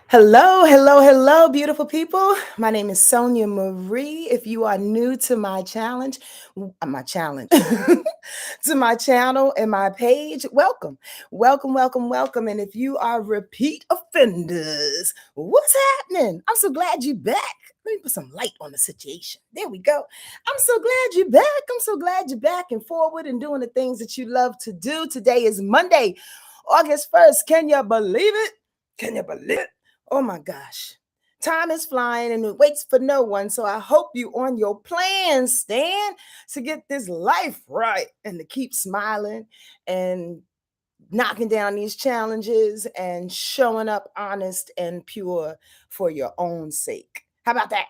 Hello, hello, hello, beautiful people. My name is Sonia Marie. If you are new to my challenge, to my channel and my page, welcome, welcome, welcome, welcome. And if you are repeat offenders, what's happening? I'm so glad you're back. Let me put some light on the situation. There we go. I'm so glad you're back. I'm so glad you're back and forward and doing the things that you love to do. Today is Monday, August 1st. Can you believe it? Can you believe it? Oh my gosh. Time is flying and it waits for no one. So I hope you on your plan, Stan, to get this life right and to keep smiling and knocking down these challenges and showing up honest and pure for your own sake. How about that?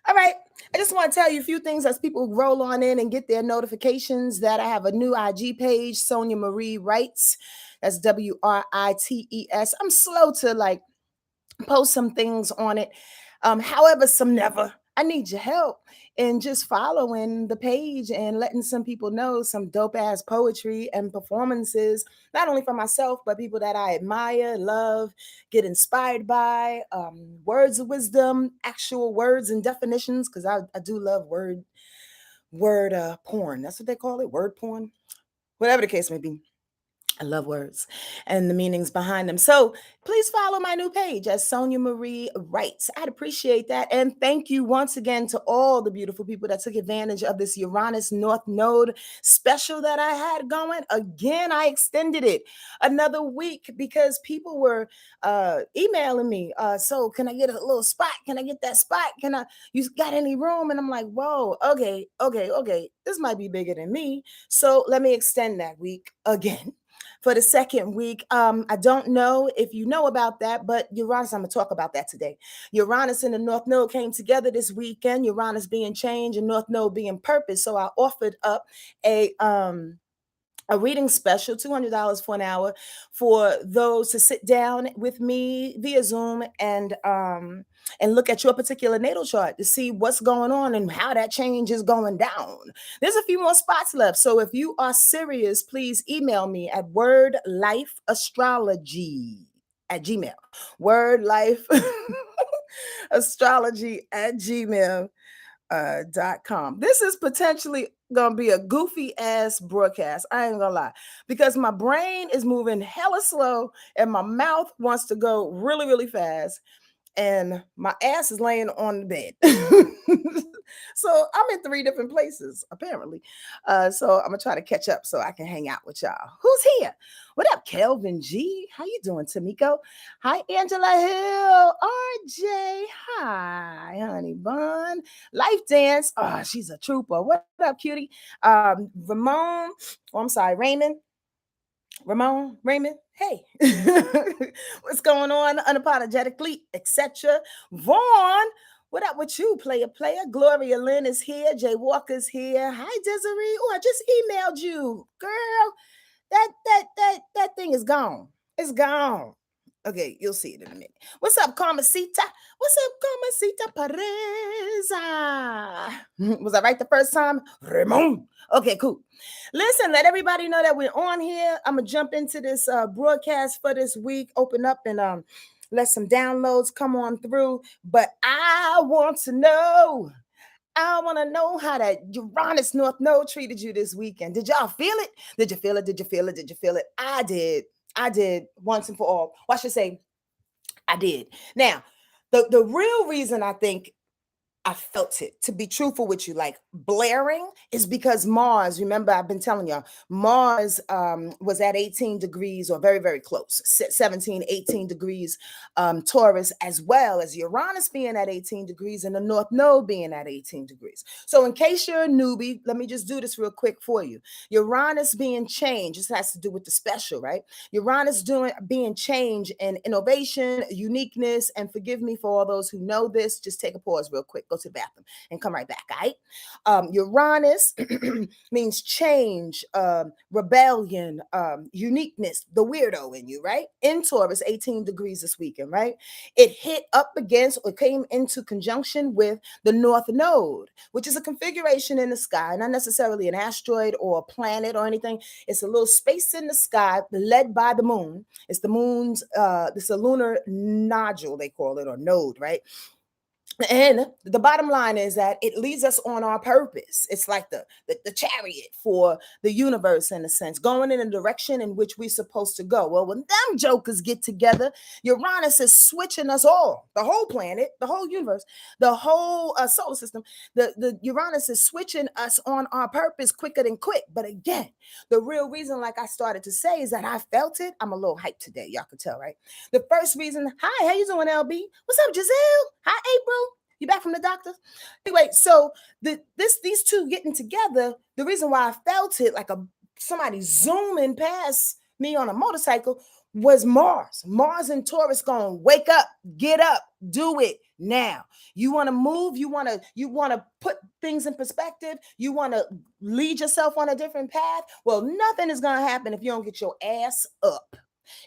All right. I just want to tell you a few things as people roll on in and get their notifications that I have a new IG page, Sonia Marie Writes. That's WRITES. I'm slow to post some things on it. However, some never. I need your help in just following the page and letting some people know some dope ass poetry and performances, not only for myself, but people that I admire, love, get inspired by, words of wisdom, actual words and definitions, because I do love word porn. That's what they call it, word porn. Whatever the case may be. I love words and the meanings behind them. So please follow my new page as Sonia Marie Writes. I'd appreciate that. And thank you once again to all the beautiful people that took advantage of this Uranus North Node special that I had going. Again, I extended it another week because people were emailing me. So can I get a little spot? Can I get that spot? You got any room? And I'm like, whoa, okay. This might be bigger than me. So let me extend that week again for the second week. I don't know if you know about that, but Uranus, I'm going to talk about that today. Uranus and the North Node came together this weekend, Uranus being change and North Node being purpose. So I offered up a reading special, $200 for an hour, for those to sit down with me via Zoom and look at your particular natal chart to see what's going on and how that change is going down. There's a few more spots left. So if you are serious, please email me at wordlifeastrology@gmail. Wordlife astrology@gmail.com. This is potentially gonna be a goofy ass broadcast. I ain't gonna lie, because my brain is moving hella slow and my mouth wants to go really, really fast, and my ass is laying on the bed. So I'm in three different places, apparently. So I'm gonna try to catch up so I can hang out with y'all. Who's here? What up, Kelvin G? How you doing, Tamiko? Hi, Angela Hill. RJ. Hi, honey bun. Life Dance. Oh, she's a trooper. What up, cutie? Ramon. Oh, I'm sorry, Raymond. Ramon, Raymond, hey, what's going on? Unapologetically, etc. Vaughn, what up with you, player? Gloria Lynn is here. Jay Walker's here. Hi, Desiree. Oh, I just emailed you, girl. That thing is gone. It's gone. Okay, you'll see it in a minute. What's up, Carmesita? What's up, Carmesita Pereza? Was I right the first time? Ramon. Okay, cool. Listen, let everybody know that we're on here. I'm gonna jump into this broadcast for this week. Open up and let some downloads come on through. But I want to know. I want to know how that Uranus North Node treated you this weekend. Did y'all feel it? Did you feel it? Did you feel it? Did you feel it? I did. I did once and for all. Well, I should say I did. Now, the real reason I think I felt it, to be truthful with you, like blaring, is because Mars, remember I've been telling y'all, Mars was at 18 degrees or very, very close, 17, 18 degrees Taurus, as well as Uranus being at 18 degrees and the North Node being at 18 degrees. So in case you're a newbie, let me just do this real quick for you. Uranus being changed, this has to do with the special, right? Uranus being change and innovation, uniqueness, and forgive me for all those who know this, just take a pause real quick. go to the bathroom and come right back, all right? Uranus means change, rebellion, uniqueness, the weirdo in you, right? In Taurus, 18 degrees this weekend, right? It hit up against or came into conjunction with the North Node, which is a configuration in the sky, not necessarily an asteroid or a planet or anything. It's a little space in the sky led by the moon. It's the moon's, it's a lunar nodule, they call it, or node, right? And the bottom line is that it leads us on our purpose. It's like the chariot for the universe, in a sense, going in a direction in which we're supposed to go. Well, when them jokers get together, Uranus is switching us all, the whole planet, the whole universe, the whole solar system. The Uranus is switching us on our purpose quicker than quick. But again, the real reason, like I started to say, is that I felt it. I'm a little hyped today. Y'all can tell, right? The first reason, hi, how you doing, LB? What's up, Giselle? Hi, April. You back from the doctor? Anyway, so these two getting together, the reason why I felt it like somebody zooming past me on a motorcycle was Mars. Mars and Taurus going, wake up, get up, do it now. You want to move, you want to put things in perspective, you want to lead yourself on a different path. Well, nothing is going to happen if you don't get your ass up.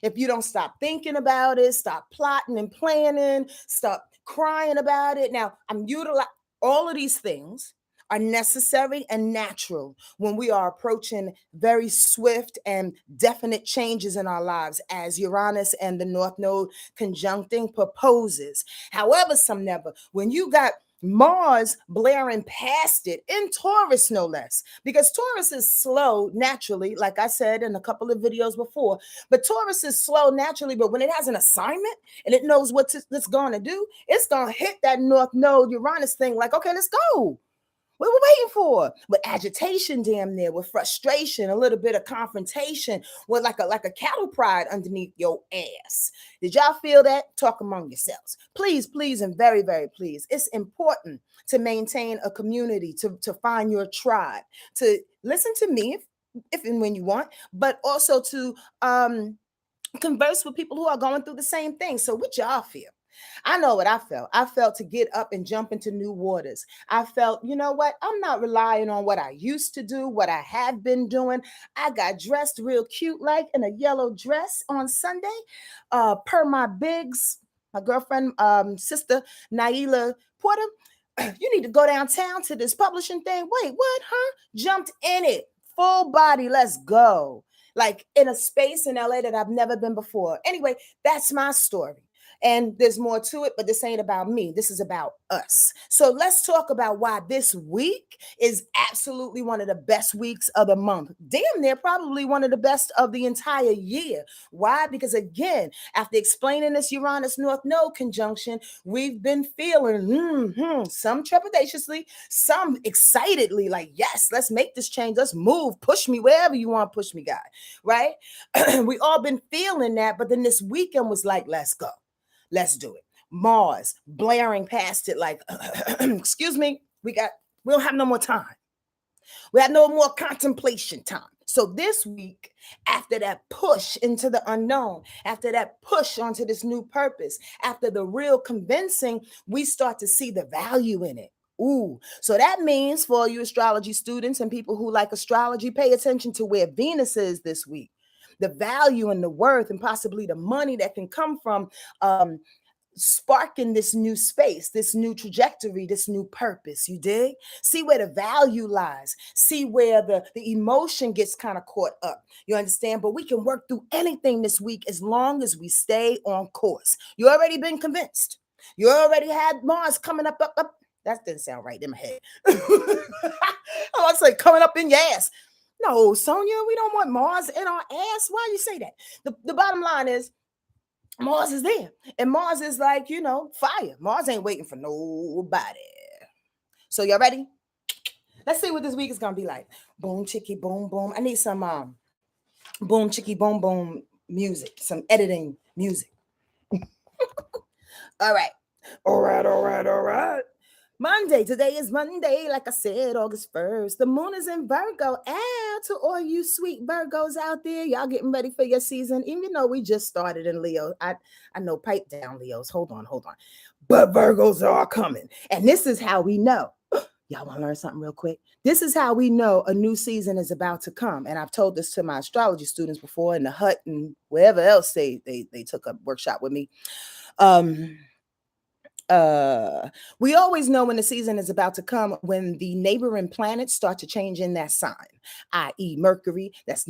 If you don't stop thinking about it, stop plotting and planning, stop crying about it. Now, I'm utilizing all of these things are necessary and natural when we are approaching very swift and definite changes in our lives, as Uranus and the North Node conjuncting proposes. However, some never, when you got Mars blaring past it in Taurus, no less, because Taurus is slow naturally, like I said in a couple of videos before. But Taurus is slow naturally, but when it has an assignment and it knows what it's going to do, it's going to hit that North Node Uranus thing like, okay, let's go. What we're waiting for? With agitation, damn near, with frustration, a little bit of confrontation, with like a cattle prod underneath your ass. Did y'all feel that? Talk among yourselves. Please, please, and very, very please. It's important to maintain a community, to find your tribe, to listen to me if and when you want, but also to converse with people who are going through the same thing. So what y'all feel? I know what I felt. I felt to get up and jump into new waters. I felt, you know what? I'm not relying on what I used to do, what I have been doing. I got dressed real cute, like in a yellow dress on Sunday, per my bigs, my girlfriend, sister, Naila Porter. You need to go downtown to this publishing thing. Wait, what, huh? Jumped in it. Full body. Let's go. Like in a space in LA that I've never been before. Anyway, that's my story. And there's more to it, but this ain't about me. This is about us. So let's talk about why this week is absolutely one of the best weeks of the month. Damn near probably one of the best of the entire year. Why? Because again, after explaining this Uranus North Node conjunction, we've been feeling some trepidatiously, some excitedly, like, yes, let's make this change. Let's move. Push me wherever you want to push me, guy. Right? We all been feeling that, but then this weekend was like, let's go. Let's do it. Mars blaring past it like, excuse me, we don't have no more time. We have no more contemplation time. So this week, after that push into the unknown, after that push onto this new purpose, after the real convincing, we start to see the value in it. Ooh, so that means for you astrology students and people who like astrology, pay attention to where Venus is this week. The value and the worth and possibly the money that can come from sparking this new space, this new trajectory, this new purpose. You dig? See where the value lies. See where the emotion gets kind of caught up. You understand? But we can work through anything this week as long as we stay on course. You already been convinced. You already had Mars coming up. That didn't sound right in my head. I was like coming up in your ass. No, Sonia, we don't want Mars in our ass. Why you say that? The bottom line is Mars is there. And Mars is like, fire. Mars ain't waiting for nobody. So y'all ready? Let's see what this week is going to be like. Boom, chicky, boom, boom. I need some boom, chicky, boom, boom music. Some editing music. All right. Monday. Today is Monday. Like I said, August 1st. The moon is in Virgo. And to all you sweet Virgos out there, y'all getting ready for your season. Even though we just started in Leo. I know, pipe down, Leos. Hold on, hold on. But Virgos are coming. And this is how we know. Y'all want to learn something real quick? This is how we know a new season is about to come. And I've told this to my astrology students before in the hut and wherever else they took a workshop with me. We always know when the season is about to come when the neighboring planets start to change in that sign, i.e. Mercury, that's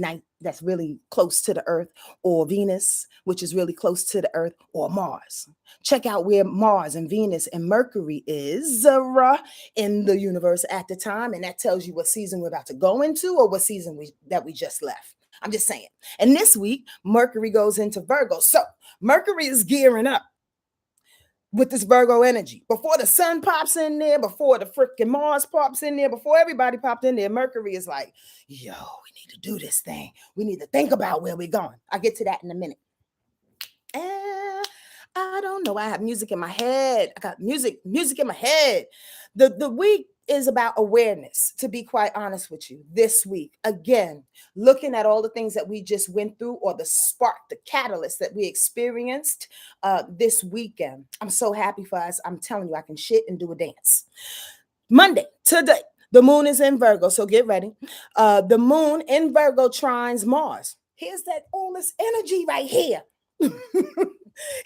really close to the earth, or Venus, which is really close to the earth, or Mars. Check out where Mars and Venus and Mercury is in the universe at the time, and that tells you what season we're about to go into or what season we just left. I'm just saying. And this week, Mercury goes into Virgo. So Mercury is gearing up with this Virgo energy. Before the sun pops in there, before the freaking Mars pops in there, before everybody popped in there, Mercury is like, yo, we need to do this thing. We need to think about where we're going. I'll get to that in a minute. I don't know. I have music in my head. I got music in my head. The week is about awareness, to be quite honest with you. This week, again, looking at all the things that we just went through, or the spark, the catalyst that we experienced this weekend. I'm so happy for us. I'm telling you, I can shit and do a dance. Monday, today, the moon is in Virgo, so get ready. The moon in Virgo trines Mars. Here's that all this energy right here.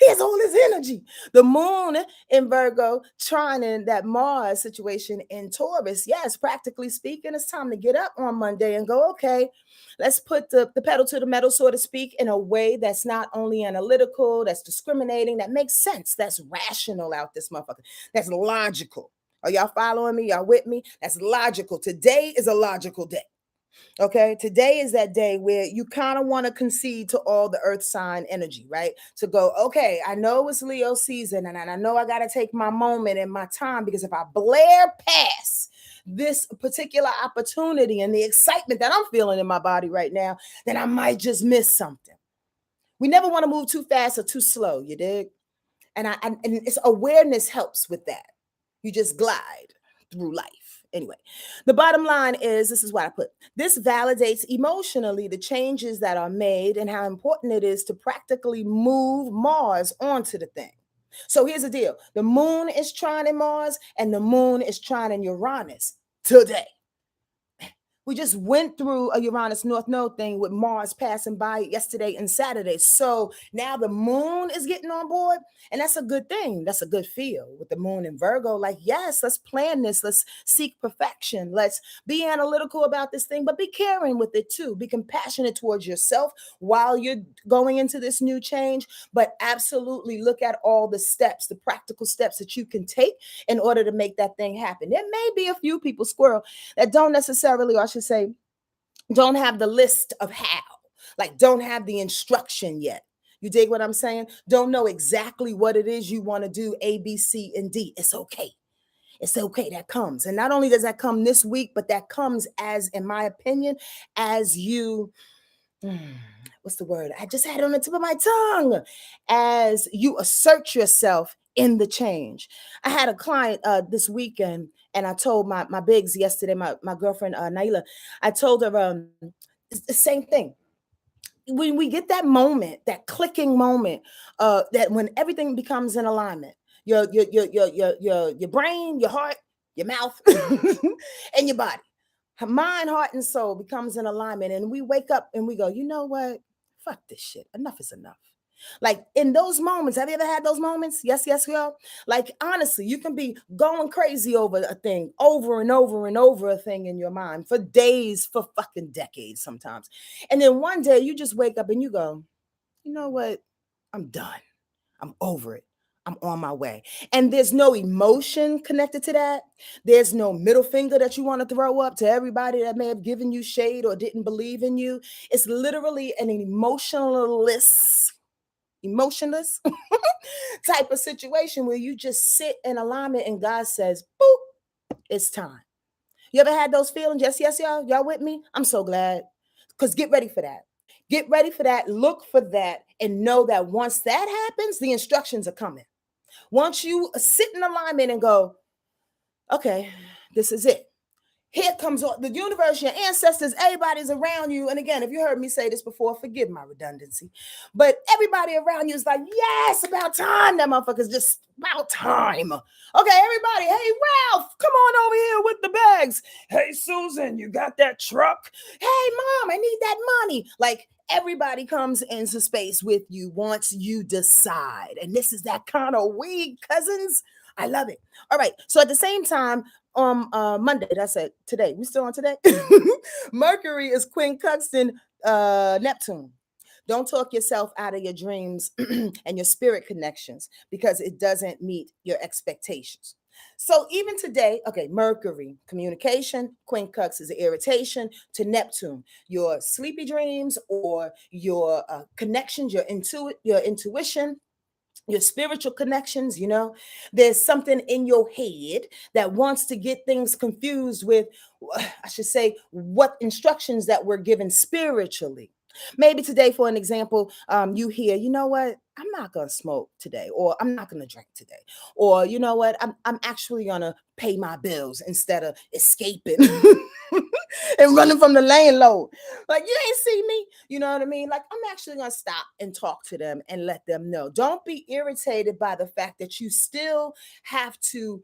Here's all this energy. The moon in Virgo trining that Mars situation in Taurus. Yes, practically speaking, it's time to get up on Monday and go, okay, let's put the pedal to the metal, so to speak, in a way that's not only analytical, that's discriminating, that makes sense, that's rational out this motherfucker, that's logical. Are y'all following me? Y'all with me? That's logical. Today is a logical day. Okay, today is that day where you kind of want to concede to all the earth sign energy, right? To go, okay, I know it's Leo season, and I know I got to take my moment and my time, because if I blare past this particular opportunity and the excitement that I'm feeling in my body right now, then I might just miss something. We never want to move too fast or too slow, you dig? And it's awareness helps with that. You just glide through life. Anyway, the bottom line is, this is what I put. This validates emotionally the changes that are made and how important it is to practically move Mars onto the thing. So here's the deal. The moon is trining Mars and the moon is trining Uranus today. We just went through a Uranus North Node thing with Mars passing by yesterday and Saturday. So now the moon is getting on board, and that's a good thing. That's a good feel with the moon in Virgo. Like, yes, let's plan this. Let's seek perfection. Let's be analytical about this thing, but be caring with it too. Be compassionate towards yourself while you're going into this new change, but absolutely look at all the steps, the practical steps that you can take in order to make that thing happen. There may be a few people, squirrel, that don't necessarily, or I should say, don't have the list of how, like don't have the instruction yet. You dig what I'm saying? Don't know exactly what it is you want to do, A, B, C, and D. It's okay. It's okay. That comes. And not only does that come this week, but that comes as, in my opinion, as you, what's the word? I just had it on the tip of my tongue. As you assert yourself in the change. I had a client this weekend, and I told my bigs yesterday, my girlfriend Naila, I told her it's the same thing. When we get that moment, that clicking moment, that when everything becomes in alignment, your brain, your heart, your mouth, and your body, mind, heart, and soul becomes in alignment, and we wake up and we go, you know what? Fuck this shit. Enough is enough. Like in those moments, have you ever had those moments? Yes, yes, y'all. Like honestly, you can be going crazy over a thing, over and over and over a thing in your mind for days, for fucking decades sometimes. And then one day you just wake up and you go, you know what? I'm done. I'm over it. I'm on my way. And there's no emotion connected to that. There's no middle finger that you want to throw up to everybody that may have given you shade or didn't believe in you. It's literally an emotionless type of situation where you just sit in alignment and God says, boop, it's time. You ever had those feelings? Yes, yes, y'all. Y'all with me? I'm so glad. Because get ready for that. Get ready for that. Look for that. And know that once that happens, the instructions are coming. Once you sit in alignment and go, Okay, this is it. Here comes all the universe, your ancestors, everybody's around you. And again, if you heard me say this before, forgive my redundancy. But everybody around you is like, yes, about time. That motherfucker's just about time. Okay, everybody, hey, Ralph, come on over here with the bags. Hey, Susan, you got that truck? Hey, Mom, I need that money. Like, everybody comes into space with you once you decide. And this is that kind of week, cousins. I love it. All right. So at the same time, on Monday, that's it. Today, we still on today. Mercury is quincunxing Neptune. Don't talk yourself out of your dreams and your spirit connections because it doesn't meet your expectations. So even today, okay, Mercury, communication, quincunx is irritation to Neptune, your sleepy dreams or your connections, your intuition, your spiritual connections. There's something in your head that wants to get things confused with, I should say, what instructions that we're given spiritually. Maybe today, for an example, you hear, you know what, I'm not going to smoke today, or I'm not going to drink today, or you know what, I'm actually going to pay my bills instead of escaping and running from the landlord. Like, you ain't see me. You know what I mean? Like, I'm actually going to stop and talk to them and let them know. Don't be irritated by the fact that you still have to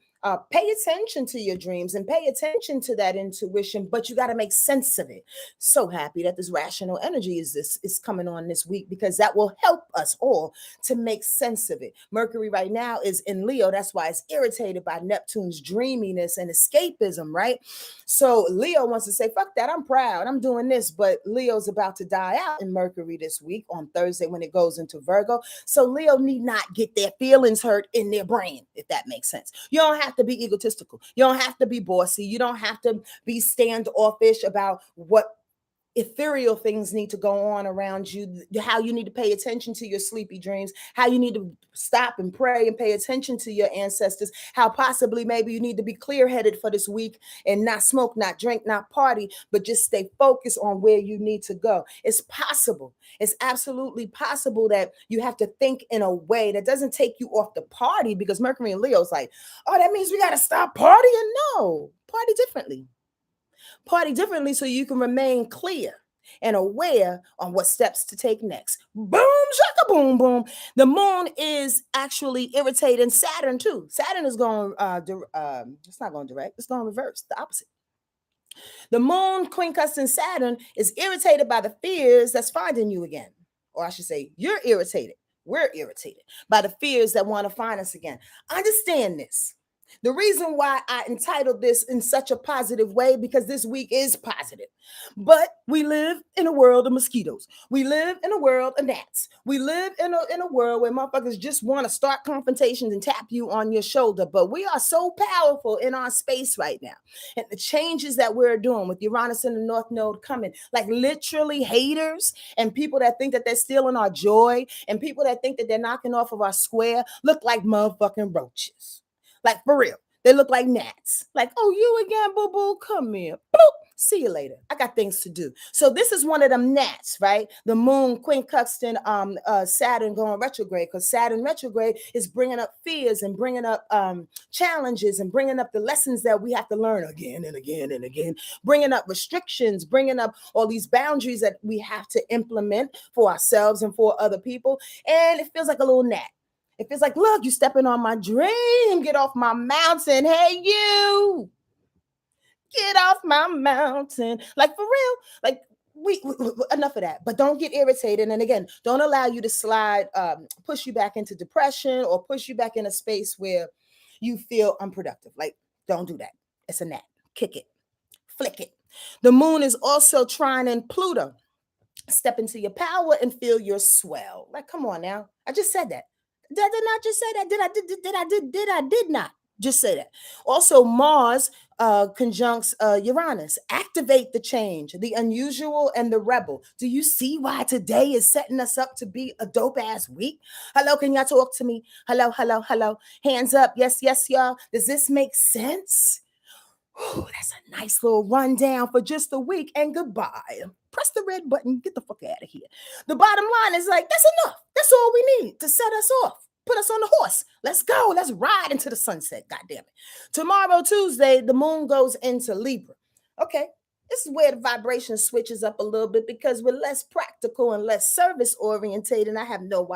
pay attention to your dreams and pay attention to that intuition, but you got to make sense of it. So happy that this rational energy is coming on this week, because that will help us all to make sense of it. Mercury right now is in Leo. That's why it's irritated by Neptune's dreaminess and escapism, right? So Leo wants to say, fuck that, I'm proud, I'm doing this. But Leo's about to die out in Mercury this week on Thursday when it goes into Virgo. So Leo need not get their feelings hurt in their brain, if that makes sense. You don't have to be egotistical. You don't have to be bossy. You don't have to be standoffish about what ethereal things need to go on around you, how you need to pay attention to your sleepy dreams, how you need to stop and pray and pay attention to your ancestors, how possibly maybe you need to be clear-headed for this week and not smoke, not drink, not party, but just stay focused on where you need to go. It's possible. It's absolutely possible that you have to think in a way that doesn't take you off the party, because Mercury and Leo's like, oh, that means we got to stop partying? No, party differently. Party differently so you can remain clear and aware on what steps to take next. Boom, shaka, boom, boom. The moon is actually irritating Saturn too. Saturn is going, it's not going direct, it's going reverse, the opposite. The moon, quincunxing Saturn, is irritated by the fears that's finding you again. Or I should say, you're irritated. We're irritated by the fears that want to find us again. Understand this. The reason why I entitled this in such a positive way, because this week is positive. But we live in a world of mosquitoes. We live in a world of gnats. We live in a world where motherfuckers just want to start confrontations and tap you on your shoulder. But we are so powerful in our space right now. And the changes that we're doing with Uranus in the North Node coming, like literally haters and people that think that they're stealing our joy and people that think that they're knocking off of our square look like motherfucking roaches. Like, for real. They look like gnats. Like, oh, you again, boo-boo? Come here. Boop. See you later. I got things to do. So this is one of them gnats, right? The moon, quincunxing Saturn going retrograde, because Saturn retrograde is bringing up fears and bringing up challenges and bringing up the lessons that we have to learn again and again and again, bringing up restrictions, bringing up all these boundaries that we have to implement for ourselves and for other people. And it feels like a little gnat. It feels like, look, you stepping on my dream. Get off my mountain. Hey, you. Get off my mountain. Like, for real. Like, we enough of that. But don't get irritated. And again, don't allow you to slide, push you back into depression or push you back in a space where you feel unproductive. Like, don't do that. It's a gnat. Kick it. Flick it. The moon is also trining Pluto. Step into your power and feel your swell. Like, come on now. I just said that. Did I not just say that? Did not just say that. Also, Mars conjuncts Uranus. Activate the change, the unusual and the rebel. Do you see why today is setting us up to be a dope ass week? Hello, can y'all talk to me? Hello, hello, hello. Hands up. Yes, yes, y'all. Does this make sense? Ooh, that's a nice little rundown for just a week, and goodbye. Press the red button, get the fuck out of here. The bottom line is like, that's enough. That's all we need to set us off. put us on the horse. Let's go. Let's ride into the sunset. God damn it. Tomorrow, Tuesday, the moon goes into Libra. Okay. This is where the vibration switches up a little bit because we're less practical and less service oriented. And I have no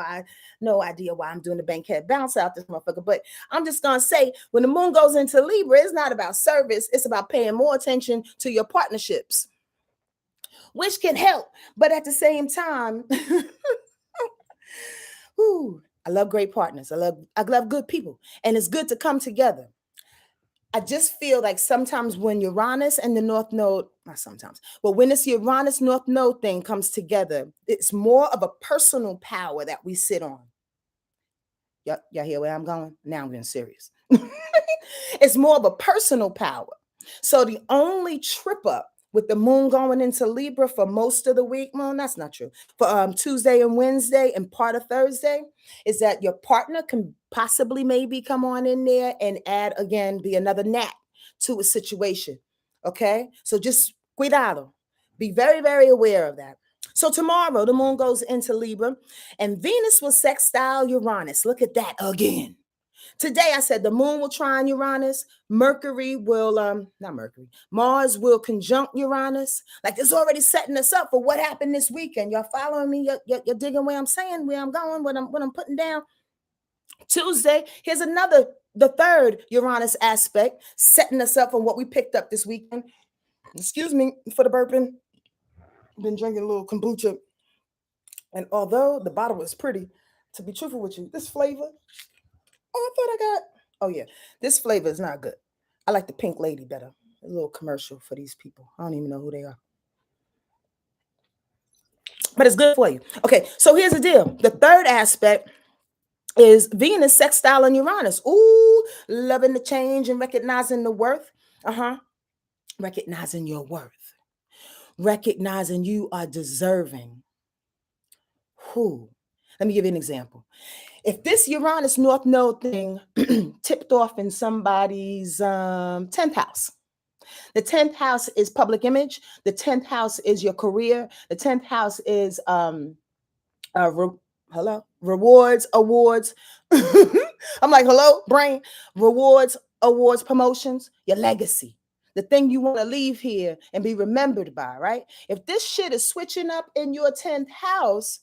idea why I'm doing the bankhead bounce out this motherfucker. But I'm just gonna say when the moon goes into Libra, it's not about service, it's about paying more attention to your partnerships, which can help. But at the same time, I love great partners. I love good people. And it's good to come together. I just feel like sometimes when Uranus and the North Node, not sometimes, but when this Uranus North Node thing comes together, it's more of a personal power that we sit on. Y'all hear where I'm going? Now I'm getting serious. It's more of a personal power. So the only trip up with the moon going into Libra for most of the week, well, that's not true. For Tuesday and Wednesday and part of Thursday, is that your partner can possibly maybe come on in there and add again, be another gnat to a situation. Okay, so just cuidado. Be very, very aware of that. So tomorrow the moon goes into Libra and Venus will sextile Uranus. Look at that again. Today I said the moon will trine Uranus, Mercury will not Mercury, Mars will conjunct Uranus. Like it's already setting us up for what happened this weekend. Y'all following me? You're digging where I'm saying, where I'm going, what I'm putting down. Tuesday, here's the third Uranus aspect, setting us up for what we picked up this weekend. Excuse me for the burping. Been drinking a little kombucha. And although the bottle is pretty, to be truthful with you, this flavor, I thought I got, oh yeah, this flavor is not good. I like the pink lady better. A little commercial for these people. I don't even know who they are. But it's good for you. Okay, so here's the deal. The third aspect is Venus sextile and Uranus. Ooh, loving the change and recognizing the worth. Recognizing your worth. Recognizing you are deserving. Who? Let me give you an example. If this Uranus North Node thing tipped off in somebody's 10th house, the 10th house is public image. The 10th house is your career. The 10th house is rewards, awards. I'm like, hello, brain. Rewards, awards, promotions, your legacy. The thing you want to leave here and be remembered by, right? If this shit is switching up in your 10th house,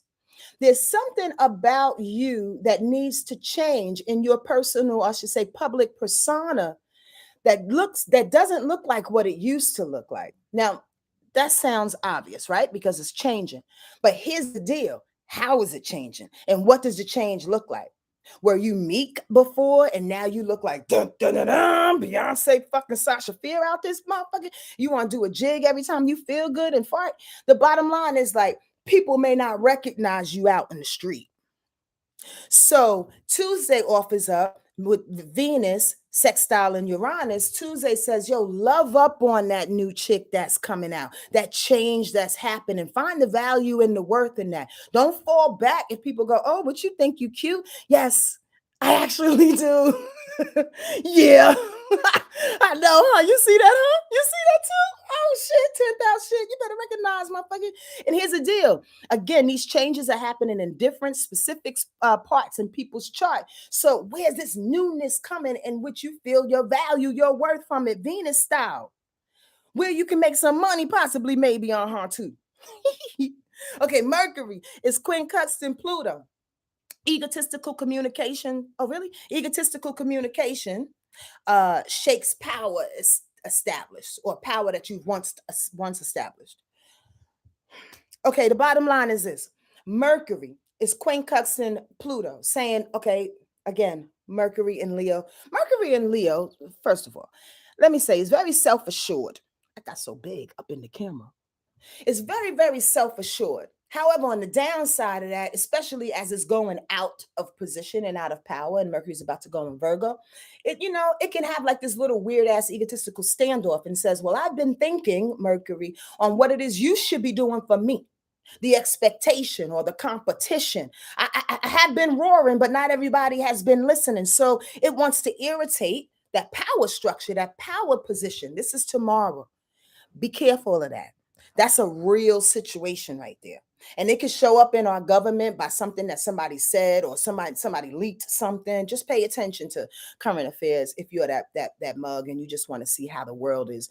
there's something about you that needs to change in your personal, I should say, public persona that doesn't look like what it used to look like. Now, that sounds obvious, right? Because it's changing. But here's the deal. How is it changing? And what does the change look like? Were you meek before and now you look like dun, dun, dun, dun, Beyonce fucking Sasha Fierce out this motherfucker? You want to do a jig every time you feel good and fart? The bottom line is like, people may not recognize you out in the street. So Tuesday offers up with Venus sextile and Uranus. Tuesday says, yo, love up on that new chick that's coming out, that change that's happening. Find the value and the worth in that. Don't fall back if people go, oh, but you think you cute? Yes, I actually do. Yeah. I know, huh? You see that, huh? You see that too? Oh shit, 10,000 shit. You better recognize, motherfucker. And here's the deal. Again, these changes are happening in different specific parts in people's chart. So where's this newness coming in which you feel your value, your worth from it, Venus style? Where you can make some money, possibly, maybe on her too. Okay, Mercury is quincunxing Pluto. Egotistical communication. Oh, really? Egotistical communication shakes power is established, or power that you've once established. Okay, the bottom line is this. Mercury is quincunxing Pluto, saying, okay, again, Mercury and Leo. Mercury and Leo, first of all, let me say, is very self-assured. I got so big up in the camera. It's very, very self-assured. However, on the downside of that, especially as it's going out of position and out of power, and Mercury's about to go in Virgo, it can have like this little weird ass egotistical standoff and says, well, I've been thinking, Mercury, on what it is you should be doing for me. The expectation or the competition. I have been roaring, but not everybody has been listening. So it wants to irritate that power structure, that power position. This is tomorrow. Be careful of that. That's a real situation right there. And it could show up in our government by something that somebody said or somebody leaked something. Just pay attention to current affairs if you're that mug and you just want to see how the world is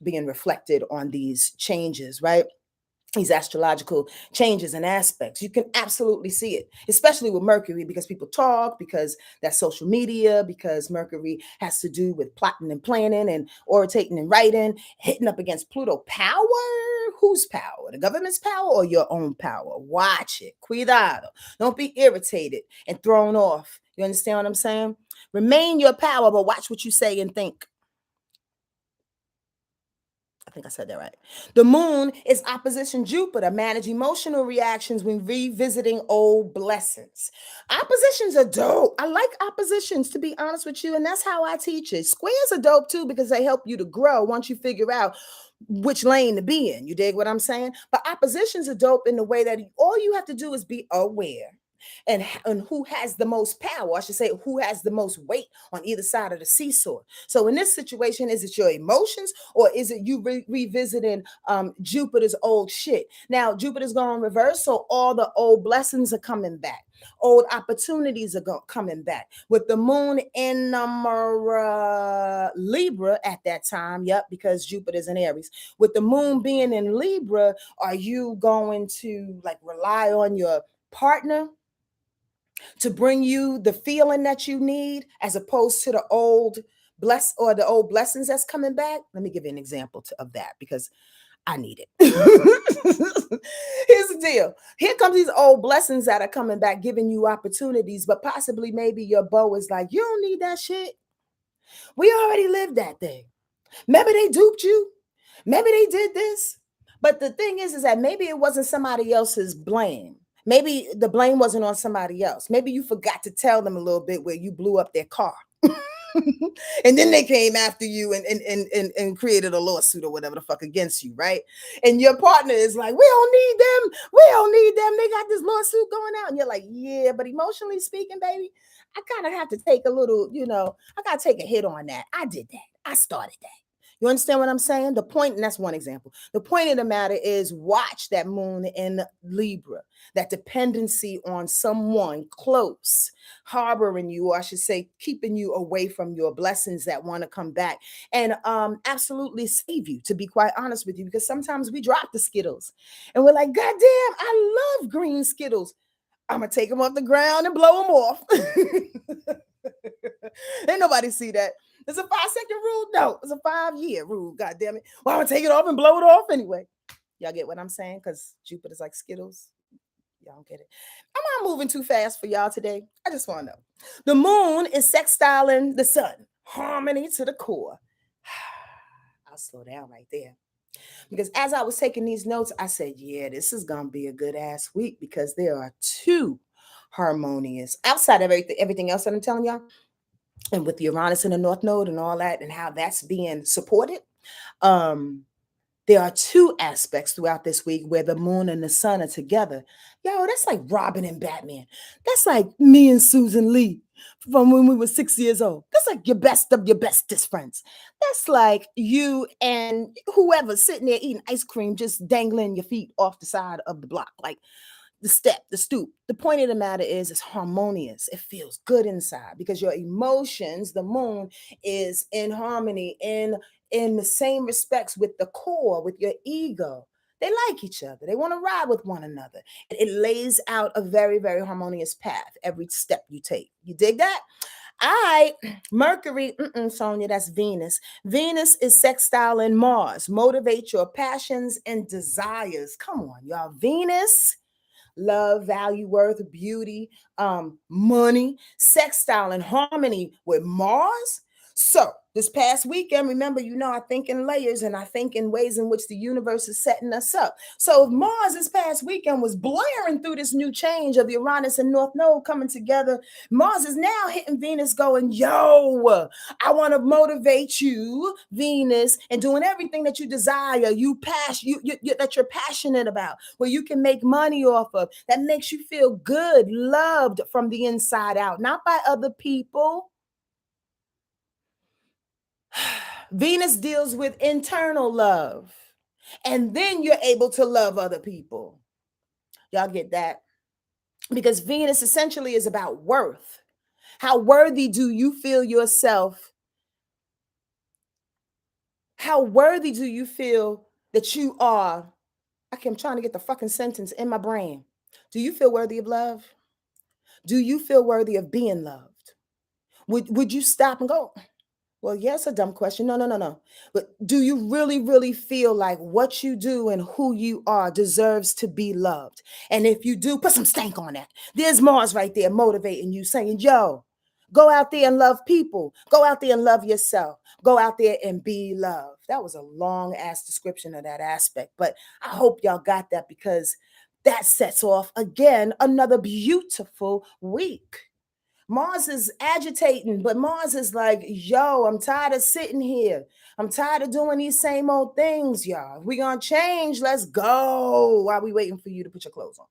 being reflected on these changes, right? These astrological changes and aspects. You can absolutely see it, especially with Mercury, because people talk, because that's social media, because Mercury has to do with plotting and planning and orating and writing, hitting up against Pluto. Power? Whose power? The government's power or your own power? Watch it. Cuidado. Don't be irritated and thrown off. You understand what I'm saying? Remain your power, but watch what you say and think. I think I said that right. The moon is opposition Jupiter, manage emotional reactions when revisiting old blessings. Oppositions are dope. I like oppositions, to be honest with you, and that's how I teach it. Squares are dope too because they help you to grow once you figure out which lane to be in. You dig what I'm saying? But oppositions are dope in the way that all you have to do is be aware and who has the most power. I should say, who has the most weight on either side of the seesaw. So in this situation, is it your emotions or is it you revisiting Jupiter's old shit? Now, Jupiter's going reverse, so all the old blessings are coming back. Old opportunities are coming back. With the moon in number Libra at that time, yep, because Jupiter's in Aries. With the moon being in Libra, are you going to like rely on your partner to bring you the feeling that you need as opposed to the old the old blessings that's coming back? Let me give you an example of that because I need it. Here's the deal. Here comes these old blessings that are coming back, giving you opportunities, but possibly maybe your beau is like, you don't need that shit. We already lived that thing. Maybe they duped you. Maybe they did this. But the thing is that maybe it wasn't somebody else's blame. Maybe the blame wasn't on somebody else. Maybe you forgot to tell them a little bit where you blew up their car. And then they came after you and created a lawsuit or whatever the fuck against you, right? And your partner is like, we don't need them. We don't need them. They got this lawsuit going out. And you're like, yeah, but emotionally speaking, baby, I kind of have to take a little, I got to take a hit on that. I did that. I started that. You understand what I'm saying? The point, and that's one example. The point of the matter is watch that moon in Libra, that dependency on someone close, harboring you, or I should say, keeping you away from your blessings that want to come back and absolutely save you, to be quite honest with you, because sometimes we drop the Skittles and we're like, God damn, I love green Skittles. I'm going to take them off the ground and blow them off. Ain't nobody see that. It's a 5-second rule. No, it's a 5-year rule. God damn it. Well, I'm gonna take it off and blow it off anyway. Y'all get what I'm saying? Because Jupiter's like Skittles. Y'all don't get it. Am I moving too fast for y'all today? I just want to know. The moon is sextiling the sun. Harmony to the core. I'll slow down right there. Because as I was taking these notes, I said, yeah, this is gonna be a good ass week because there are two harmonious outside of everything else that I'm telling y'all and with Uranus in the North Node and all that, and how that's being supported. Um, there are two aspects throughout this week where the moon and the sun are together. Yo, that's like Robin and Batman. That's like me and Susan Lee from when we were 6 years old. That's like your best of your bestest friends. That's like you and whoever sitting there eating ice cream, just dangling your feet off the side of the block. Like the stoop. The point of the matter is it's harmonious. It feels good inside because your emotions, the moon, is in harmony, in the same respects with the core, with your ego. They like each other. They want to ride with one another. It lays out a very, very harmonious path every step you take. You dig that? I Mercury, Sonia, that's Venus. Venus is sextile in Mars. Motivate your passions and desires. Come on, y'all. Venus, love, value, worth, beauty, money, sextile, and harmony with Mars. So this past weekend, remember, I think in layers and I think in ways in which the universe is setting us up. So Mars this past weekend was blaring through this new change of Uranus and North Node coming together. Mars is now hitting Venus going, yo, I want to motivate you, Venus, and doing everything that you desire, that you're passionate about, where you can make money off of, that makes you feel good, loved from the inside out, not by other people. Venus deals with internal love, and then you're able to love other people. Y'all get that? Because Venus essentially is about worth. How worthy do you feel yourself? How worthy do you feel that you are? I'm trying to get the fucking sentence in my brain. Do you feel worthy of love? Do you feel worthy of being loved? Would you stop and go, well, yeah, it's a dumb question. No, no, no, no. But do you really, really feel like what you do and who you are deserves to be loved? And if you do, put some stank on that. There's Mars right there motivating you, saying, yo, go out there and love people. Go out there and love yourself. Go out there and be loved. That was a long ass description of that aspect. But I hope y'all got that, because that sets off, again, another beautiful week. Mars is agitating, but Mars is like, yo, I'm tired of sitting here. I'm tired of doing these same old things, y'all. We gonna change. Let's go. While we waiting for you to put your clothes on.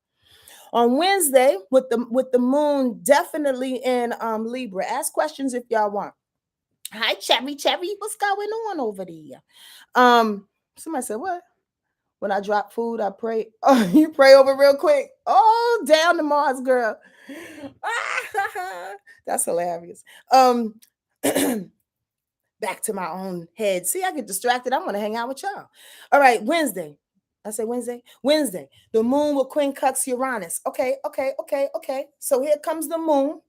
On Wednesday, with the moon definitely in Libra. Ask questions if y'all want. Hi, Cherry, Cherry. What's going on over there? Somebody said, what? When I drop food, I pray. Oh, you pray over real quick. Oh, down to Mars, girl. That's hilarious. Back to my own head. See, I get distracted. I want to hang out with y'all. All right, Wednesday. I say Wednesday. Wednesday. The moon will quincunx Uranus. Okay, okay, okay, okay. So here comes the moon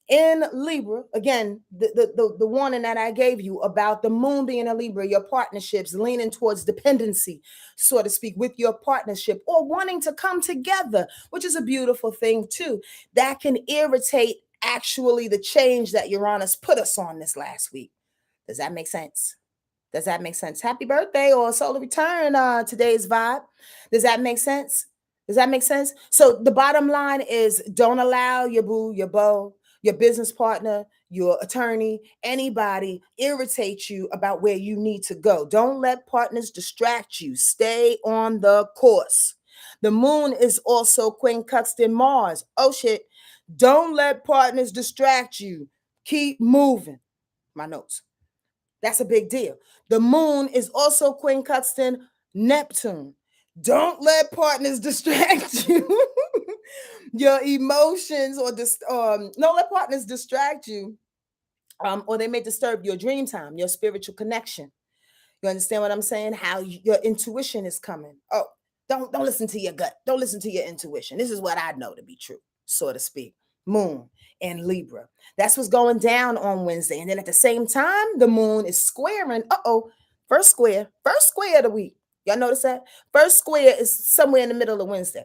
in Libra. Again, the warning that I gave you about the moon being a Libra, your partnerships leaning towards dependency, so to speak, with your partnership, or wanting to come together, which is a beautiful thing too. That can irritate actually the change that Uranus put us on this last week. Does that make sense? Does that make sense? Happy birthday or solar return, today's vibe. Does that make sense? Does that make sense? So the bottom line is, don't allow your boo, your beau, your business partner, your attorney, anybody irritate you about where you need to go. Don't let partners distract you. Stay on the course. The moon is also quincunxed in Mars. Oh shit. Don't let partners distract you. Keep moving. My notes. That's a big deal. The moon is also quincunxed in Neptune. Don't let partners distract you. Your emotions, or don't let partners distract you, or they may disturb your dream time, your spiritual connection. You understand what I'm saying? How your intuition is coming. Oh, don't listen to your gut. Don't listen to your intuition. This is what I know to be true, so to speak. Moon and Libra. That's what's going down on Wednesday. And then at the same time, the moon is squaring. First square of the week. Y'all notice that? First square is somewhere in the middle of Wednesday.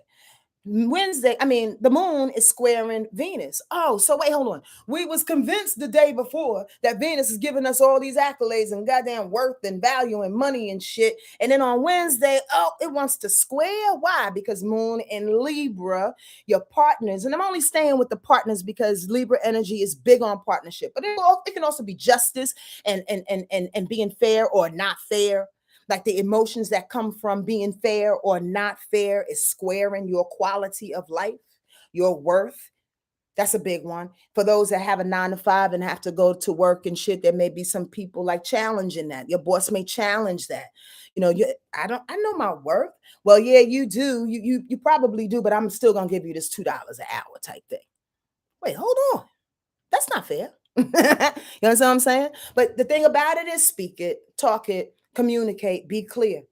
The moon is squaring Venus. Oh, so wait, hold on. We was convinced the day before that Venus is giving us all these accolades and goddamn worth and value and money and shit. And then on Wednesday, it wants to square. Why? Because moon in Libra, your partners, and I'm only staying with the partners because Libra energy is big on partnership, but it can also be justice and being fair or not fair. Like the emotions that come from being fair or not fair is squaring your quality of life, your worth. That's a big one. For those that have a 9 to 5 and have to go to work and shit, there may be some people like challenging that. Your boss may challenge that. I know my worth. Well, yeah, you do. You probably do, but I'm still gonna give you this $2 an hour type thing. Wait, hold on. That's not fair. You know what I'm saying? But the thing about it is, speak it, talk it, communicate, be clear,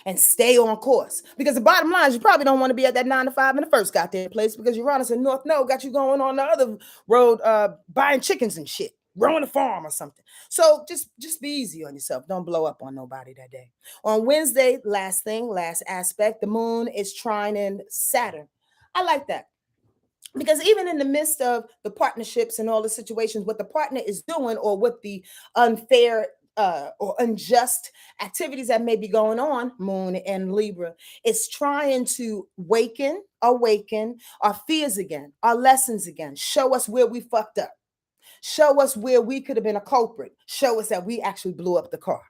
and stay on course. Because the bottom line is, you probably don't want to be at that 9 to 5 in the first goddamn place, because Uranus and North Node got you going on the other road, buying chickens and shit, growing a farm or something. So just be easy on yourself. Don't blow up on nobody that day. On Wednesday, last aspect, the moon is trining Saturn. I like that. Because even in the midst of the partnerships and all the situations, what the partner is doing, or what the unfair or unjust activities that may be going on, moon and Libra, is trying to awaken our fears again, our lessons again, show us where we fucked up, show us where we could have been a culprit, show us that we actually blew up the car.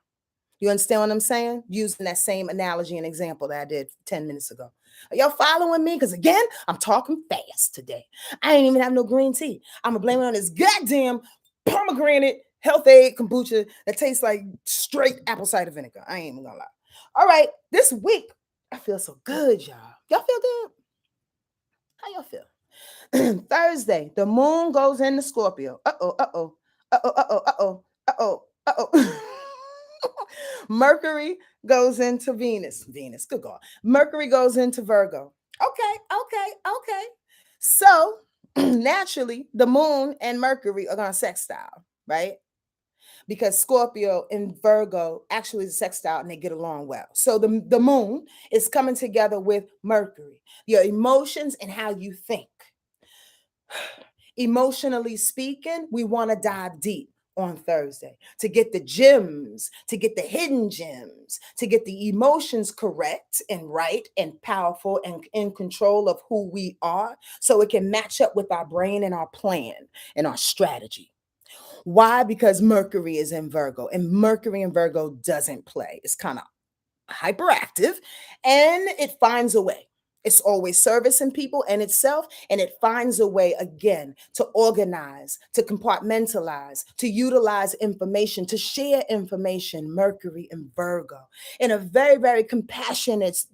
You understand what I'm saying? Using that same analogy and example that I did 10 minutes ago. Are y'all following me? Because again, I'm talking fast today. I ain't even have no green tea. I'm going to blame it on this goddamn pomegranate health aid kombucha that tastes like straight apple cider vinegar. I ain't even going to lie. All right, this week, I feel so good, y'all. Y'all feel good? How y'all feel? Thursday, the moon goes into Scorpio. Uh-oh, uh-oh, uh-oh, uh-oh, uh-oh, uh-oh, uh-oh. Mercury goes into Venus. Venus, good God. Mercury goes into Virgo. Okay, okay, okay. So naturally, the moon and Mercury are going to sextile, right? Because Scorpio and Virgo actually is a sextile and they get along well. So the moon is coming together with Mercury, your emotions and how you think. Emotionally speaking, we want to dive deep on Thursday to get the gems, to get the hidden gems, to get the emotions correct and right and powerful and in control of who we are so it can match up with our brain and our plan and our strategy. Why? Because Mercury is in Virgo and Mercury in Virgo doesn't play. It's kind of hyperactive and it finds a way. It's always servicing people and itself, and it finds a way again to organize, to compartmentalize, to utilize information, to share information. Mercury and Virgo in a very, very compassionate,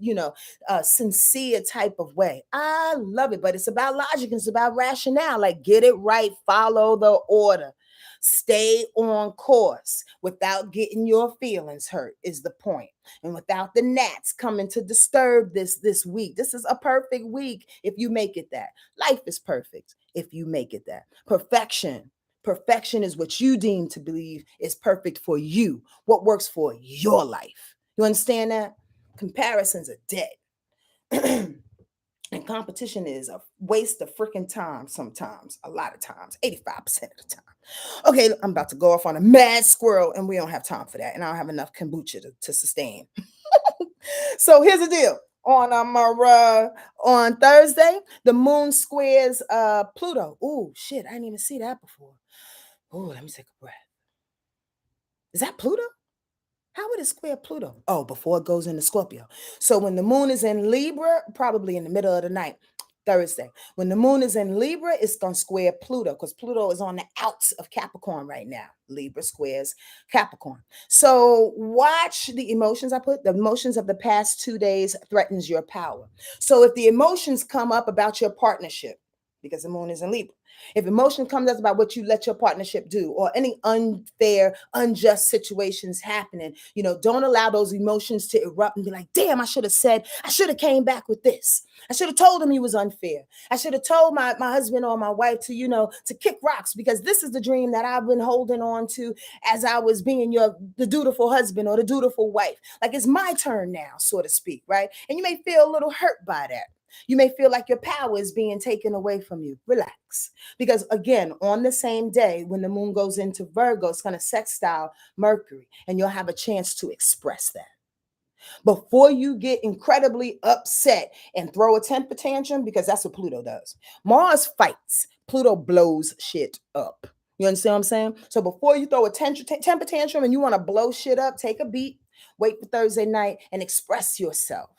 sincere type of way. I love it, but it's about logic, it's about rationale. Like, get it right, follow the order. Stay on course without getting your feelings hurt is the point. And without the gnats coming to disturb this week. This is a perfect week if you make it that. Life is perfect if you make it that. Perfection is what you deem to believe is perfect for you, what works for your life. You understand that? Comparisons are dead. And competition is a waste of freaking time sometimes, a lot of times, 85% of the time. Okay, I'm about to go off on a mad squirrel, and we don't have time for that. And I don't have enough kombucha to sustain. So here's the deal. On Thursday, the moon squares Pluto. Oh shit, I didn't even see that before. Oh, let me take a breath. Is that Pluto? How would it square Pluto? Oh, before it goes into Scorpio. So when the moon is in Libra, probably in the middle of the night, Thursday. When the moon is in Libra, it's going to square Pluto because Pluto is on the outs of Capricorn right now. Libra squares Capricorn. So watch the emotions I put. The emotions of the past 2 days threatens your power. So if the emotions come up about your partnership, because the moon is in Libra, if emotion comes up about what you let your partnership do or any unfair, unjust situations happening, don't allow those emotions to erupt and be like, damn, I should have came back with this. I should have told him he was unfair. I should have told my husband or my wife to kick rocks because this is the dream that I've been holding on to as I was being the dutiful husband or the dutiful wife. Like it's my turn now, so to speak, right? And you may feel a little hurt by that. You may feel like your power is being taken away from you. Relax. Because again, on the same day, when the moon goes into Virgo, it's going to sextile Mercury, and you'll have a chance to express that. Before you get incredibly upset and throw a temper tantrum, because that's what Pluto does. Mars fights, Pluto blows shit up. You understand what I'm saying? So before you throw a temper tantrum and you want to blow shit up, take a beat, wait for Thursday night, and express yourself.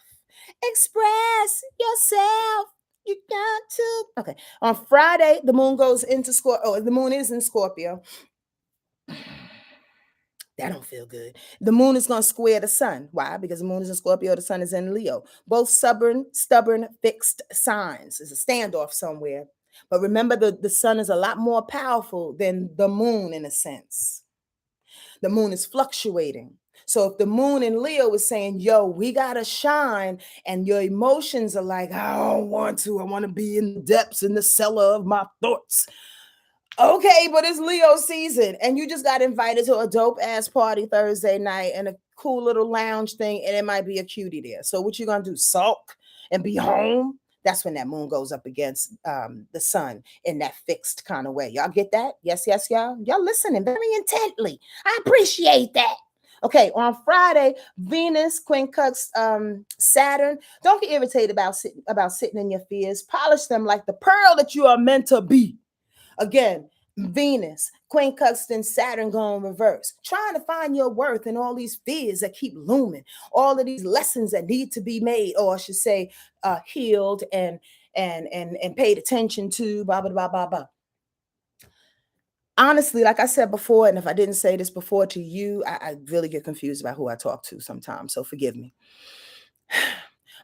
Express yourself. You got to. Okay. On Friday, the moon goes into Scorpio. Oh, the moon is in Scorpio. That don't feel good. The moon is going to square the sun. Why? Because the moon is in Scorpio, the sun is in Leo. Both stubborn, fixed signs. It's a standoff somewhere. But remember, the sun is a lot more powerful than the moon in a sense. The moon is fluctuating. So if the moon in Leo is saying, yo, we got to shine, and your emotions are like, I don't want to. I want to be in the depths, in the cellar of my thoughts. Okay, but it's Leo season, and you just got invited to a dope ass party Thursday night and a cool little lounge thing, and it might be a cutie there. So what you gonna do? Sulk and be home? That's when that moon goes up against the sun in that fixed kind of way. Y'all get that? Yes, yes, y'all. Y'all listening very intently. I appreciate that. Okay, on Friday, Venus quincunx Saturn. Don't get irritated about sitting in your fears. Polish them like the pearl that you are meant to be. Again, Venus, quincunx, and Saturn going reverse, trying to find your worth in all these fears that keep looming, all of these lessons that need to be made, or I should say, healed and paid attention to. Blah blah blah blah blah. Honestly, like I said before, and if I didn't say this before to you, I really get confused about who I talk to sometimes. So forgive me.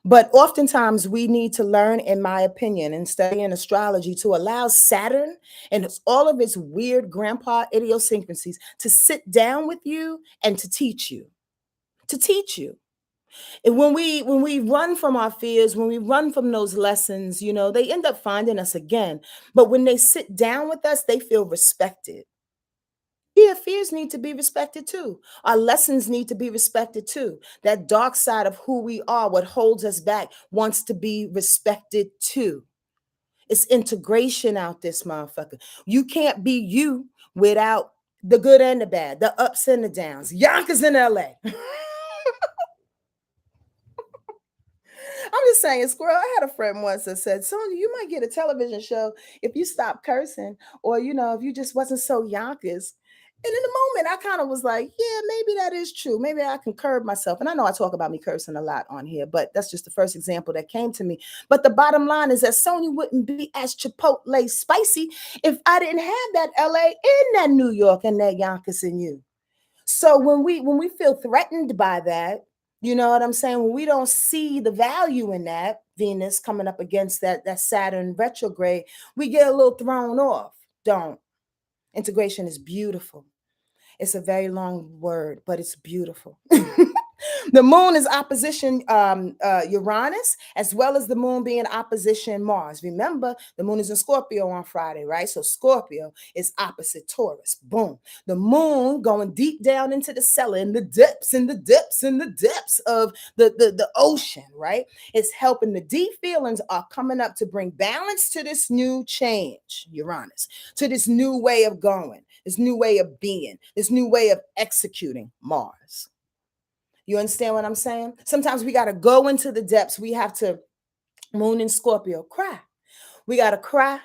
But oftentimes we need to learn, in my opinion, in studying astrology, to allow Saturn and all of its weird grandpa idiosyncrasies to sit down with you and to teach you. To teach you. And when we run from our fears, when we run from those lessons, they end up finding us again. But when they sit down with us, they feel respected. Yeah, fears need to be respected too. Our lessons need to be respected too. That dark side of who we are, what holds us back, wants to be respected too. It's integration out this motherfucker. You can't be you without the good and the bad, the ups and the downs. Yonkers in LA. I'm just saying, Squirrel. I had a friend once that said, Sonia, you might get a television show if you stop cursing, or if you just wasn't so Yonkers. And in the moment, I kind of was like, yeah, maybe that is true. Maybe I can curb myself. And I know I talk about me cursing a lot on here, but that's just the first example that came to me. But the bottom line is that Sonya wouldn't be as Chipotle spicy if I didn't have that LA and that New York and that Yonkers in you. So when we feel threatened by that, you know what I'm saying? When we don't see the value in that, Venus coming up against that Saturn retrograde, we get a little thrown off. Don't. Integration is beautiful. It's a very long word, but it's beautiful. The moon is opposition Uranus, as well as the moon being opposition Mars. Remember, the moon is in Scorpio on Friday, right? So Scorpio is opposite Taurus. Boom. The moon going deep down into the cellar, in the depths, in the depths, in the depths of the ocean, right? It's helping. The deep feelings are coming up to bring balance to this new change, Uranus, to this new way of going, this new way of being, this new way of executing, Mars. You understand what I'm saying? Sometimes we got to go into the depths. We have to, moon in Scorpio, cry. We got to cry.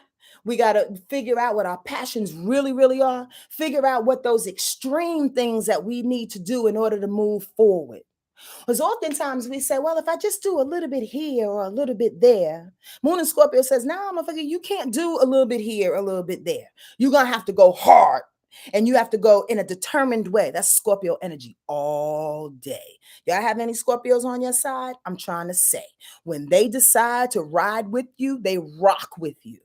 We got to figure out what our passions really, really are. Figure out what those extreme things that we need to do in order to move forward. Because oftentimes we say, well, if I just do a little bit here or a little bit there, Moon and Scorpio says, no, motherfucker, you can't do a little bit here, a little bit there. You're going to have to go hard. And you have to go in a determined way. That's Scorpio energy all day. Y'all have any Scorpios on your side? I'm trying to say, when they decide to ride with you, they rock with you.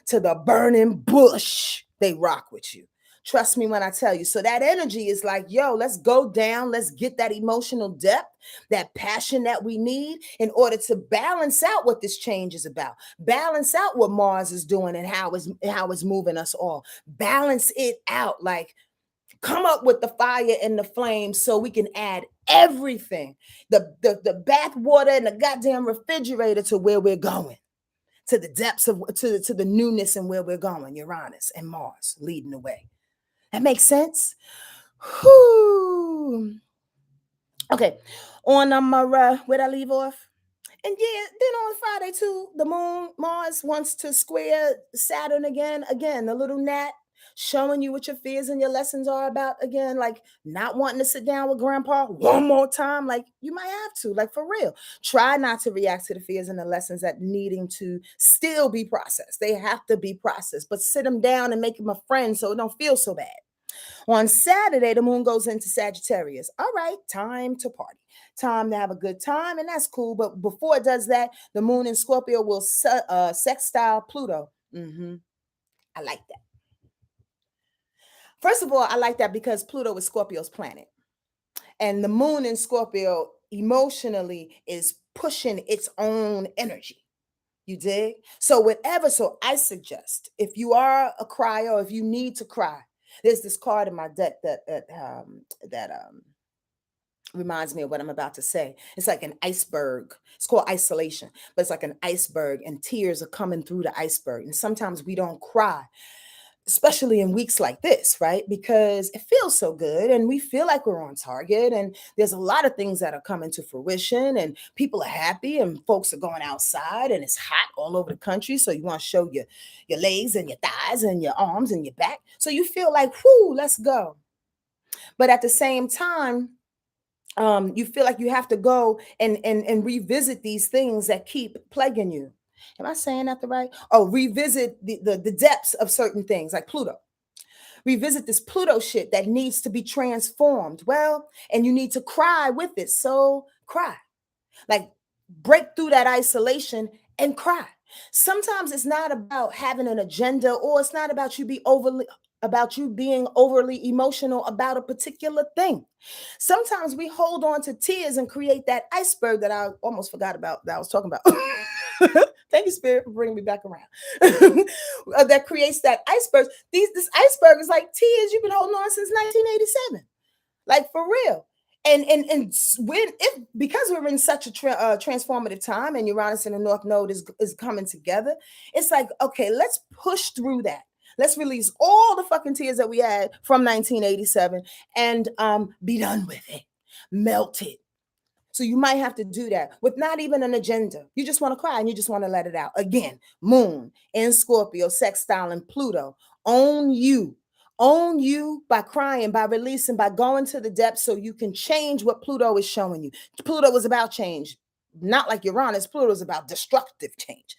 To the burning bush, they rock with you. Trust me when I tell you. So that energy is like, yo, let's go down. Let's get that emotional depth, that passion that we need in order to balance out what this change is about. Balance out what Mars is doing and how it's moving us all. Balance it out. Like, come up with the fire and the flame so we can add everything, the bath water and the goddamn refrigerator to where we're going, to the depths of to the newness and where we're going. Uranus and Mars leading the way. That makes sense. Whew. Okay, on where'd I leave off? And yeah, then on Friday too, the moon, Mars wants to square Saturn again. Again, the little gnat showing you what your fears and your lessons are about again, like not wanting to sit down with grandpa one more time. Like you might have to, like for real. Try not to react to the fears and the lessons that needing to still be processed. They have to be processed, but sit them down and make them a friend so it don't feel so bad. On Saturday, the moon goes into Sagittarius. All right, time to party, time to have a good time, and that's cool. But before it does that, the moon in Scorpio will sextile Pluto. I like that. First of all, I like that because Pluto is Scorpio's planet, and the moon in Scorpio emotionally is pushing its own energy. You dig? So whatever. So I suggest if you are a crier or if you need to cry, there's this card in my deck that reminds me of what I'm about to say. It's like an iceberg. It's called isolation, but it's like an iceberg, and tears are coming through the iceberg. And sometimes we don't cry, especially in weeks like this, right? Because it feels so good and we feel like we're on target. And there's a lot of things that are coming to fruition, and people are happy, and folks are going outside, and it's hot all over the country. So you want to show your legs and your thighs and your arms and your back. So you feel like, whoo, let's go. But at the same time, you feel like you have to go and revisit these things that keep plaguing you. Am I saying that the right? Oh, revisit the depths of certain things like Pluto. Revisit this Pluto shit that needs to be transformed. Well, and you need to cry with it. So cry. Like break through that isolation and cry. Sometimes it's not about having an agenda, or it's not about you being overly emotional about a particular thing. Sometimes we hold on to tears and create that iceberg that I almost forgot about that I was talking about. Thank you, Spirit, for bringing me back around. That creates that iceberg. This iceberg is like tears you've been holding on since 1987, like for real. And when if because we're in such a transformative time, and Uranus and the North Node is coming together, it's like, okay, let's push through that. Let's release all the fucking tears that we had from 1987 and be done with it. Melt it. So you might have to do that with not even an agenda. You just want to cry and you just want to let it out. Again, Moon in Scorpio, sextile and Pluto. Own you. Own you by crying, by releasing, by going to the depths so you can change what Pluto is showing you. Pluto is about change, not like Uranus. Pluto is about destructive change.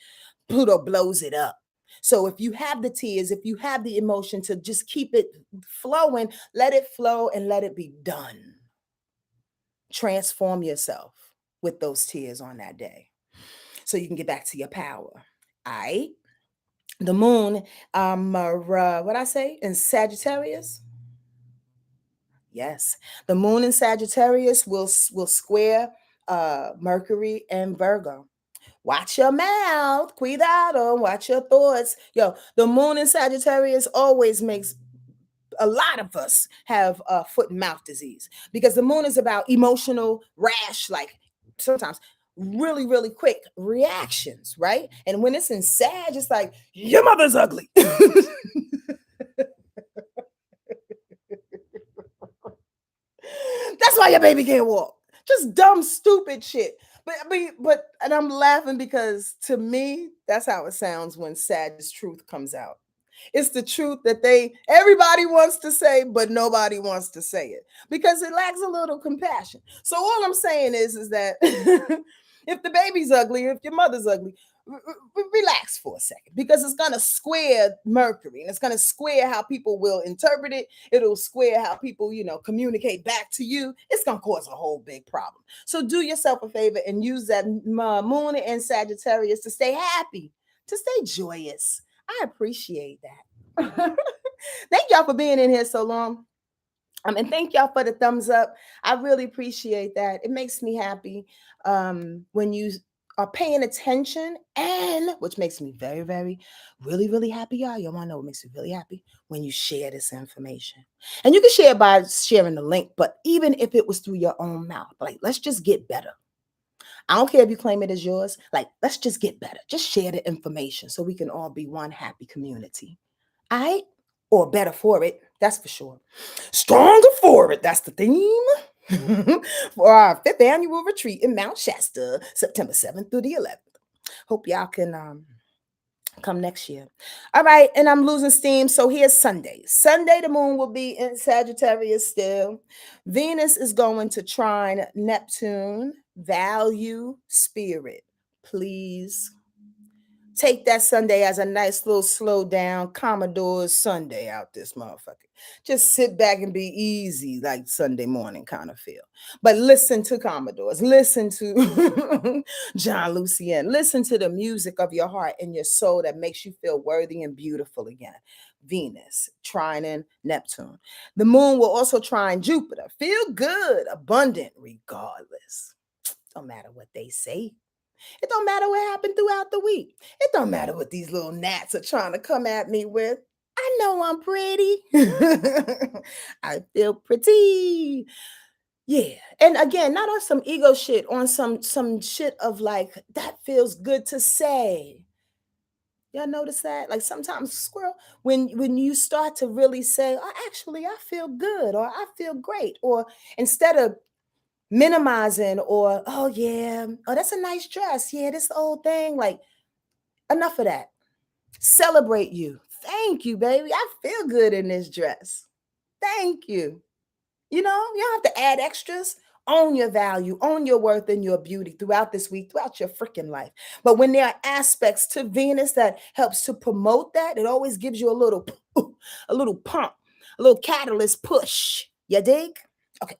Pluto blows it up. So if you have the tears, if you have the emotion to just keep it flowing, let it flow and let it be done. Transform yourself with those tears on that day so you can get back to your power. All right. The moon, what I say in Sagittarius. Yes, the moon in Sagittarius will square Mercury and Virgo. Watch your mouth, cuidado, watch your thoughts. Yo, the moon in Sagittarius always makes a lot of us have foot and mouth disease, because the moon is about emotional rash, like sometimes really, really quick reactions, right? And when it's in Sag, it's like, your mother's ugly. That's why your baby can't walk. Just dumb, stupid shit. And I'm laughing because to me, that's how it sounds when Sag's truth comes out. It's the truth that everybody wants to say, but nobody wants to say it because it lacks a little compassion. So all I'm saying is that if the baby's ugly, if your mother's ugly, relax for a second, because it's going to square Mercury, and it's going to square how people will interpret it. It'll square how people, communicate back to you. It's going to cause a whole big problem. So do yourself a favor and use that moon in Sagittarius to stay happy, to stay joyous. I appreciate that. Thank y'all for being in here so long. And thank y'all for the thumbs up. I really appreciate that. It makes me happy when you are paying attention, and which makes me very, very, really, really happy. Y'all want to know what makes me really happy? When you share this information. And you can share by sharing the link, but even if it was through your own mouth, like, let's just get better. I don't care if you claim it as yours. Like, let's just get better. Just share the information so we can all be one happy community. All right? Or better for it. That's for sure. Stronger for it. That's the theme for our 5th annual retreat in Mount Shasta, September 7th through the 11th. Hope y'all can come next year. All right. And I'm losing steam. So here's Sunday. Sunday, the moon will be in Sagittarius still. Venus is going to trine Neptune. Value spirit. Please take that Sunday as a nice little slow down Commodore's Sunday out this motherfucker. Just sit back and be easy, like Sunday morning kind of feel. But listen to Commodores, listen to John Lucien, listen to the music of your heart and your soul that makes you feel worthy and beautiful again. Venus, trining Neptune. The moon will also trine Jupiter. Feel good, abundant, regardless. Don't matter what they say. It don't matter what happened throughout the week. It don't matter what these little gnats are trying to come at me with. I know I'm pretty. I feel pretty. Yeah. And again, not on some ego shit, on some shit of like, that feels good to say. Y'all notice that? Like sometimes, squirrel, when you start to really say, oh, actually, I feel good, or I feel great, or instead of minimizing, or oh yeah, oh that's a nice dress, yeah, this old thing, like enough of that. Celebrate you. Thank you, baby. I feel good in this dress. Thank you. You don't have to add extras. Own your value, own your worth and your beauty throughout this week, throughout your freaking life. But when there are aspects to Venus that helps to promote that, it always gives you a little pump, a little catalyst push. You dig? Okay.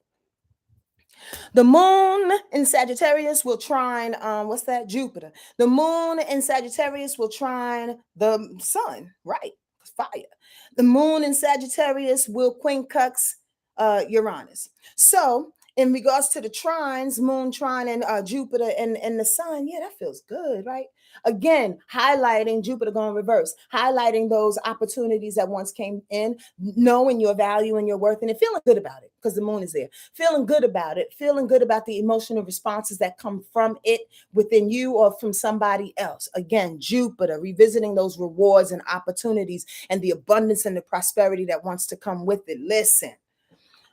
The moon in Sagittarius will trine, what's that? Jupiter. The moon in Sagittarius will trine the sun, right? Fire. The moon in Sagittarius will quincunx Uranus. So, in regards to the trines, moon trine and Jupiter and the sun, yeah, that feels good, right? Again, highlighting Jupiter going reverse, highlighting those opportunities that once came in, knowing your value and your worth, and feeling good about it because the moon is there. Feeling good about it, feeling good about the emotional responses that come from it within you or from somebody else. Again, Jupiter, revisiting those rewards and opportunities and the abundance and the prosperity that wants to come with it. Listen,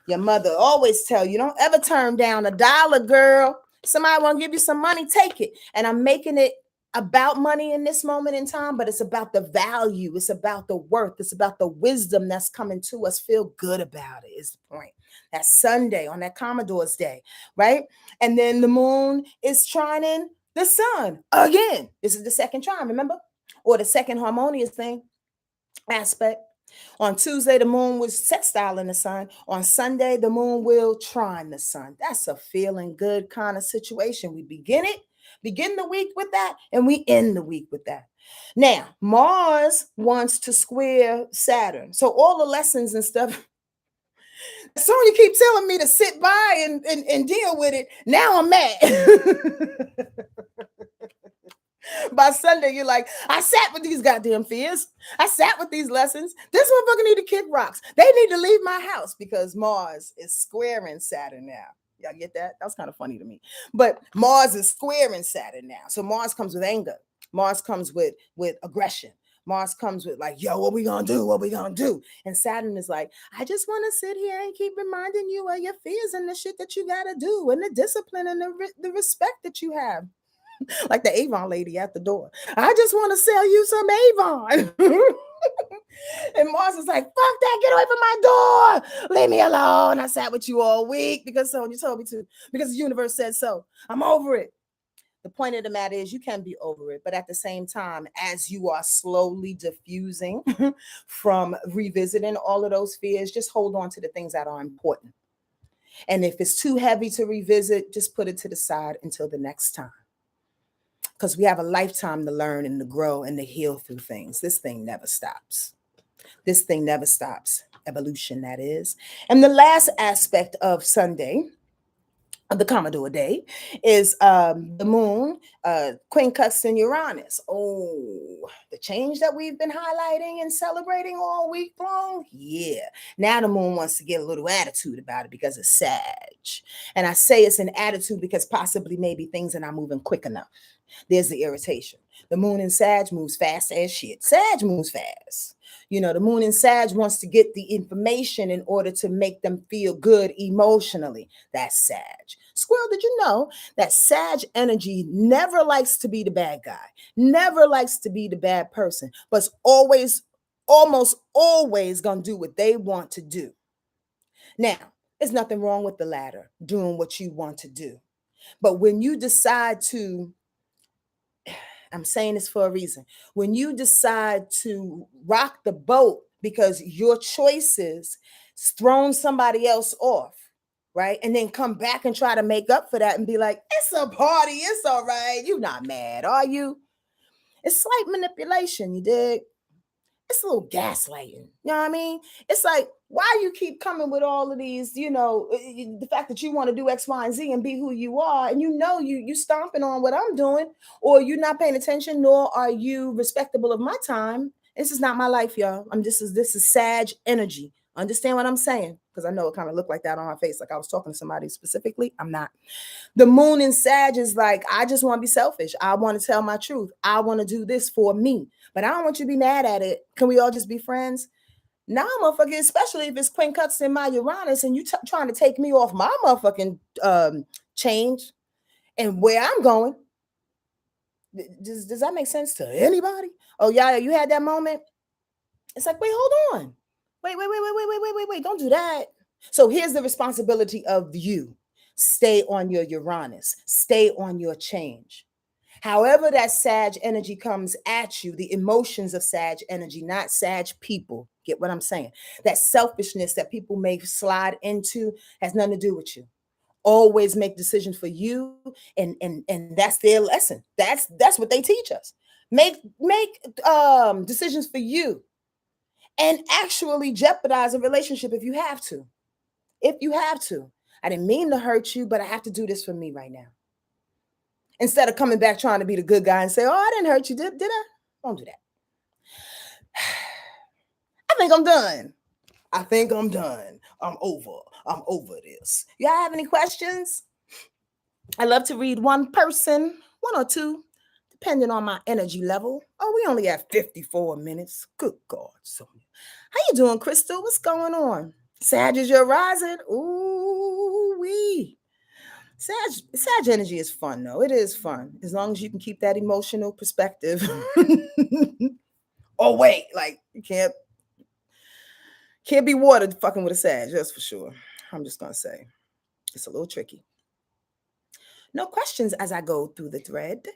your mother always tell you, don't ever turn down $1, girl. Somebody want to give you some money, take it. And I'm making it about money in this moment in time, but it's about the value. It's about the worth. It's about the wisdom that's coming to us. Feel good about it is the point. That's Sunday on that Commodore's Day, right? And then the moon is trining the sun again. This is the second trine, remember? Or the second harmonious thing aspect. On Tuesday, the moon was sextile in the sun. On Sunday, the moon will trine the sun. That's a feeling good kind of situation. We begin the week with that, and we end the week with that. Now, Mars wants to square Saturn. So all the lessons and stuff, Sonya keep telling me to sit by and deal with it. Now I'm mad. By Sunday, you're like, I sat with these goddamn fears. I sat with these lessons. This motherfucker need to kick rocks. They need to leave my house because Mars is squaring Saturn now. Y'all get that? That was kind of funny to me. But Mars is squaring Saturn now. So Mars comes with anger. Mars comes with aggression. Mars comes with like, yo, what we gonna do? What we gonna do? And Saturn is like, I just want to sit here and keep reminding you of your fears and the shit that you gotta do and the discipline and the respect that you have. Like the Avon lady at the door. I just want to sell you some Avon. And Mars is like, fuck that, get away from my door. Leave me alone. I sat with you all week because Sonya told me to, because the universe said so. I'm over it. The point of the matter is you can be over it, but at the same time, as you are slowly diffusing from revisiting all of those fears, just hold on to the things that are important. And if it's too heavy to revisit, just put it to the side until the next time. Because we have a lifetime to learn and to grow and to heal through things. This thing never stops. This thing never stops. Evolution, that is. And the last aspect of Sunday, of the Commodore Day, is the moon, quincunx in Uranus. Oh, the change that we've been highlighting and celebrating all week long. Yeah. Now the moon wants to get a little attitude about it because it's Sag. And I say it's an attitude because possibly maybe things are not moving quick enough. There's the irritation. The moon in Sag moves fast as shit. Sag moves fast. You know, the moon in Sag wants to get the information in order to make them feel good emotionally. That's Sag. Squirrel, did you know that Sag energy never likes to be the bad guy, never likes to be the bad person, but always, almost always gonna do what they want to do. Now, there's nothing wrong with the latter, doing what you want to do. But when you decide to, I'm saying this for a reason. When you decide to rock the boat because your choices thrown somebody else off, right? And then come back and try to make up for that and be like, it's a party, it's all right. You're not mad, are you? It's slight manipulation, you dig? It's a little gaslighting. You know what I mean? It's like, why you keep coming with all of these, you know, the fact that you want to do X, Y, and Z and be who you are, and you know you stomping on what I'm doing, or you're not paying attention, nor are you respectable of my time. This is not my life, y'all. This is Sag energy. Understand what I'm saying? Because I know it kind of looked like that on my face, like I was talking to somebody specifically. I'm not. The moon in Sag is like, I just want to be selfish. I want to tell my truth. I want to do this for me. But I don't want you to be mad at it. Can we all just be friends? Now, motherfucker, especially if it's quincunx in my Uranus and you trying to take me off my motherfucking change and where I'm going. Does that make sense to anybody? Oh, yeah, you had that moment? It's like, wait, hold on. Wait. Don't do that. So here's the responsibility of you. Stay on your Uranus. Stay on your change. However that Sag energy comes at you, the emotions of Sag energy, not Sag people. Get what I'm saying? That selfishness that people may slide into has nothing to do with you. always make decisions for you, and that's their lesson. That's what they teach us. Make decisions for you, and actually jeopardize a relationship if you have to. If you have to. I didn't mean to hurt you, but I have to do this for me right now. Instead of coming back trying to be the good guy and say, "Oh, I didn't hurt you, did I?" Don't do that. I think I'm done. I think I'm done. I'm over. I'm over this. Y'all have any questions? I love to read one person, one or two, depending on my energy level. Oh, we only have 54 minutes. Good God, Sonia. How you doing, Crystal? What's going on? Sag is your rising. Ooh wee. Sag energy is fun though. It is fun as long as you can keep that emotional perspective. Oh wait, like you can't be watered fucking with a Sag. That's for sure. I'm just gonna say it's a little tricky. No questions as I go through the thread.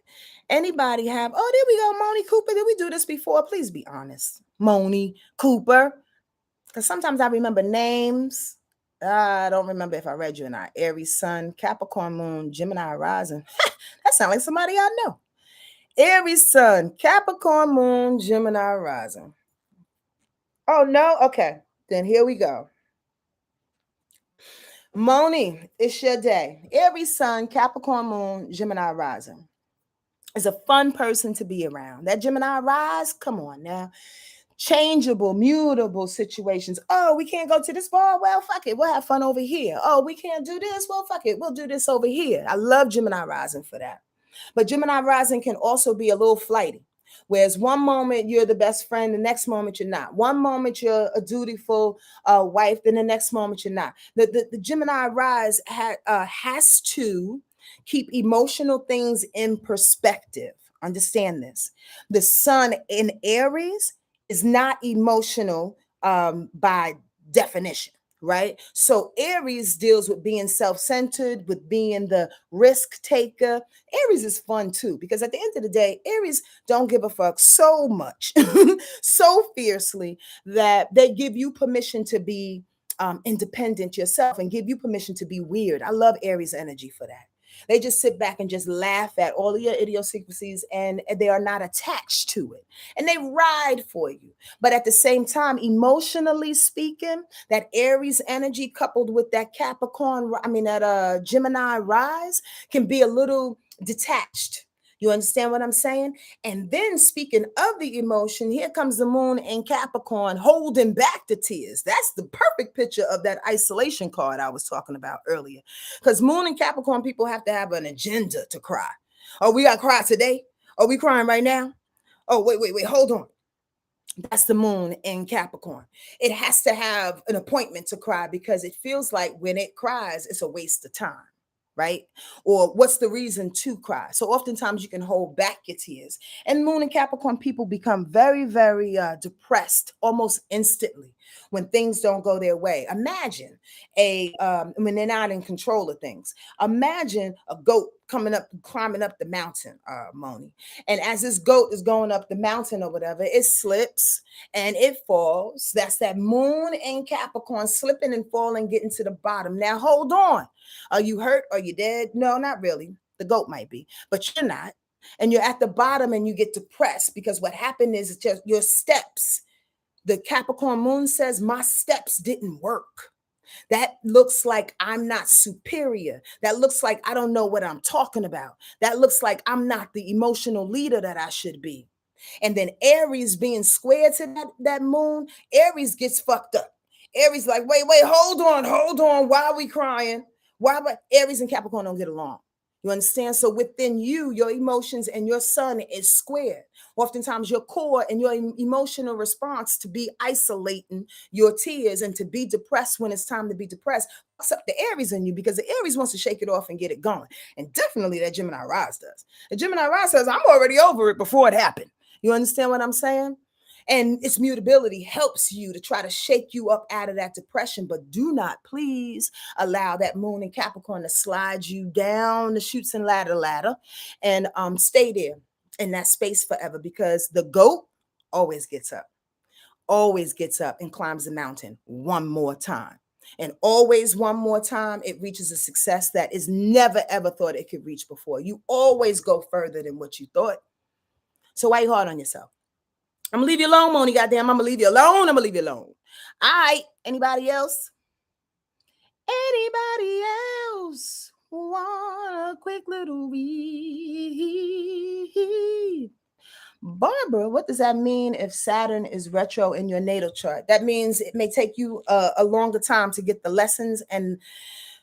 Anybody have? Oh, there we go, Moni Cooper. Did we do this before? Please be honest, Moni Cooper. Because sometimes I remember names. I don't remember if I read you or not. Aries Sun, Capricorn Moon, Gemini Rising. That sounds like somebody I know. Aries Sun, Capricorn Moon, Gemini Rising. Oh, no? Okay. Then here we go. Moni, it's your day. Aries Sun, Capricorn Moon, Gemini Rising. Is a fun person to be around. That Gemini Rise, come on now. Changeable, mutable situations. Oh, we can't go to this bar. Well, fuck it. We'll have fun over here. Oh, we can't do this. Well, fuck it. We'll do this over here. I love Gemini Rising for that. But Gemini Rising can also be a little flighty. Whereas one moment you're the best friend, the next moment you're not. One moment you're a dutiful wife, then the next moment you're not. The Gemini Rise has to keep emotional things in perspective. Understand this. The sun in Aries is not emotional by definition, right? So Aries deals with being self-centered, with being the risk taker. Aries is fun too, because at the end of the day, Aries don't give a fuck so much, so fiercely that they give you permission to be independent yourself and give you permission to be weird. I love Aries energy for that. They just sit back and just laugh at all of your idiosyncrasies, and they are not attached to it. And they ride for you. But at the same time, emotionally speaking, that Aries energy coupled with that that Gemini rise can be a little detached. You understand what I'm saying? And then speaking of the emotion, here comes the moon in Capricorn holding back the tears. That's the perfect picture of that isolation card I was talking about earlier. Because moon and Capricorn people have to have an agenda to cry. Oh, we got to cry today? Are we crying right now? Oh, wait, hold on. That's the moon in Capricorn. It has to have an appointment to cry because it feels like when it cries, it's a waste of time, right? Or what's the reason to cry? So oftentimes you can hold back your tears. And moon and Capricorn people become very, very depressed almost instantly when things don't go their way. Imagine when they're not in control of things. Imagine a goat climbing up the mountain, Moni. And as this goat is going up the mountain or whatever, it slips and it falls. That's that moon in Capricorn slipping and falling, getting to the bottom. Now, hold on. Are you hurt? Are you dead? No, not really. The goat might be, but you're not. And you're at the bottom and you get depressed because what happened is just your steps. The Capricorn moon says, my steps didn't work. That looks like I'm not superior. That looks like I don't know what I'm talking about. That looks like I'm not the emotional leader that I should be. And then Aries being square to that moon, Aries gets fucked up. Aries like, wait, hold on. Why are we crying? Why? Aries and Capricorn don't get along. You understand? So within you, your emotions and your sun is square. Oftentimes your core and your emotional response to be isolating your tears and to be depressed when it's time to be depressed fucks up the Aries in you because the Aries wants to shake it off and get it going. And definitely that Gemini Rise does. The Gemini Rise says, I'm already over it before it happened. You understand what I'm saying? And its mutability helps you to try to shake you up out of that depression. But do not please allow that moon in Capricorn to slide you down the chutes and ladder and stay there in that space forever, because the goat always gets up and climbs the mountain one more time. And always one more time, it reaches a success that is never ever thought it could reach before. You always go further than what you thought. So why you hard on yourself? I'm gonna leave you alone, Moni. Goddamn, I'm gonna leave you alone. I'm gonna leave you alone. All right. Anybody else? Anybody else want a quick little read? Barbara, what does that mean if Saturn is retro in your natal chart? That means it may take you a longer time to get the lessons and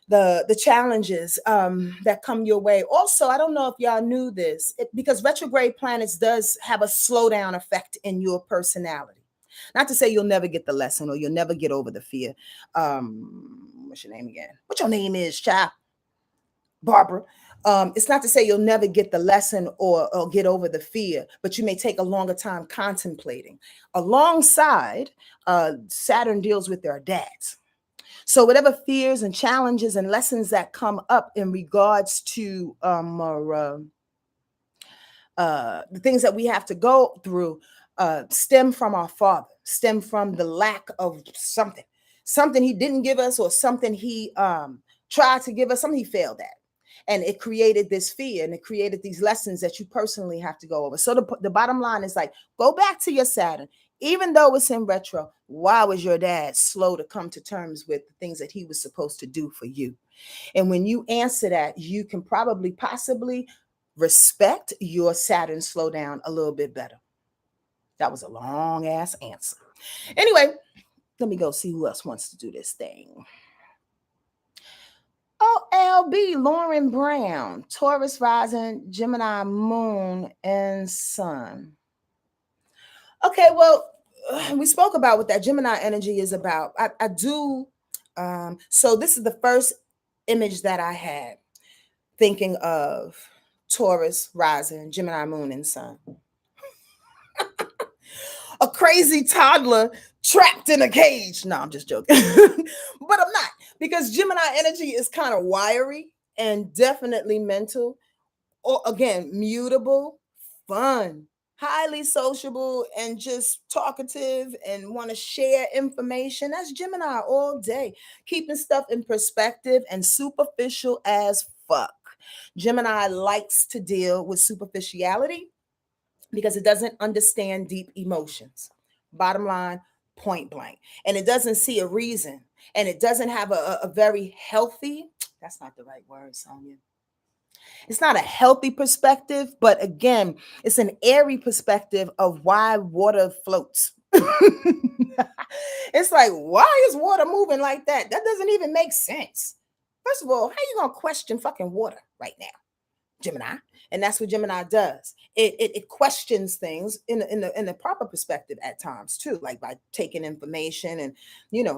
the challenges that come your way. Also, I don't know if y'all knew this, because retrograde planets does have a slowdown effect in your personality. Not to say you'll never get the lesson or you'll never get over the fear. What's your name again? What your name is, child? Barbara. It's not to say you'll never get the lesson or get over the fear, but you may take a longer time contemplating. Alongside, Saturn deals with their dads. So whatever fears and challenges and lessons that come up in regards to the things that we have to go through stem from our father, stem from the lack of something he didn't give us, or something he tried to give us, something he failed at. And it created this fear, and it created these lessons that you personally have to go over. So the bottom line is, like, go back to your Saturn. Even though it's in retro, why was your dad slow to come to terms with the things that he was supposed to do for you? And when you answer that, you can possibly respect your Saturn slow down a little bit better. That was a long ass answer. Anyway, let me go see who else wants to do this thing. OLB, Lauren Brown, Taurus rising, Gemini moon, and sun. Okay, well, we spoke about what that Gemini energy is about. I do. So this is the first image that I had thinking of Taurus rising, Gemini moon, and sun. A crazy toddler trapped in a cage. No, I'm just joking. But I'm not, because Gemini energy is kind of wiry and definitely mental, or again, mutable, fun, highly sociable, and just talkative and want to share information. That's Gemini all day, keeping stuff in perspective and superficial as fuck. Gemini likes to deal with superficiality because it doesn't understand deep emotions. Bottom line, point blank. And it doesn't see a reason. And it doesn't have a very healthy, that's not the right word, Sonia. It's not a healthy perspective, but again, it's an airy perspective of why water floats. It's like, why is water moving like that? That doesn't even make sense. First of all, how you gonna question fucking water right now, Gemini? And that's what Gemini does. It questions things in the proper perspective at times too, like by taking information and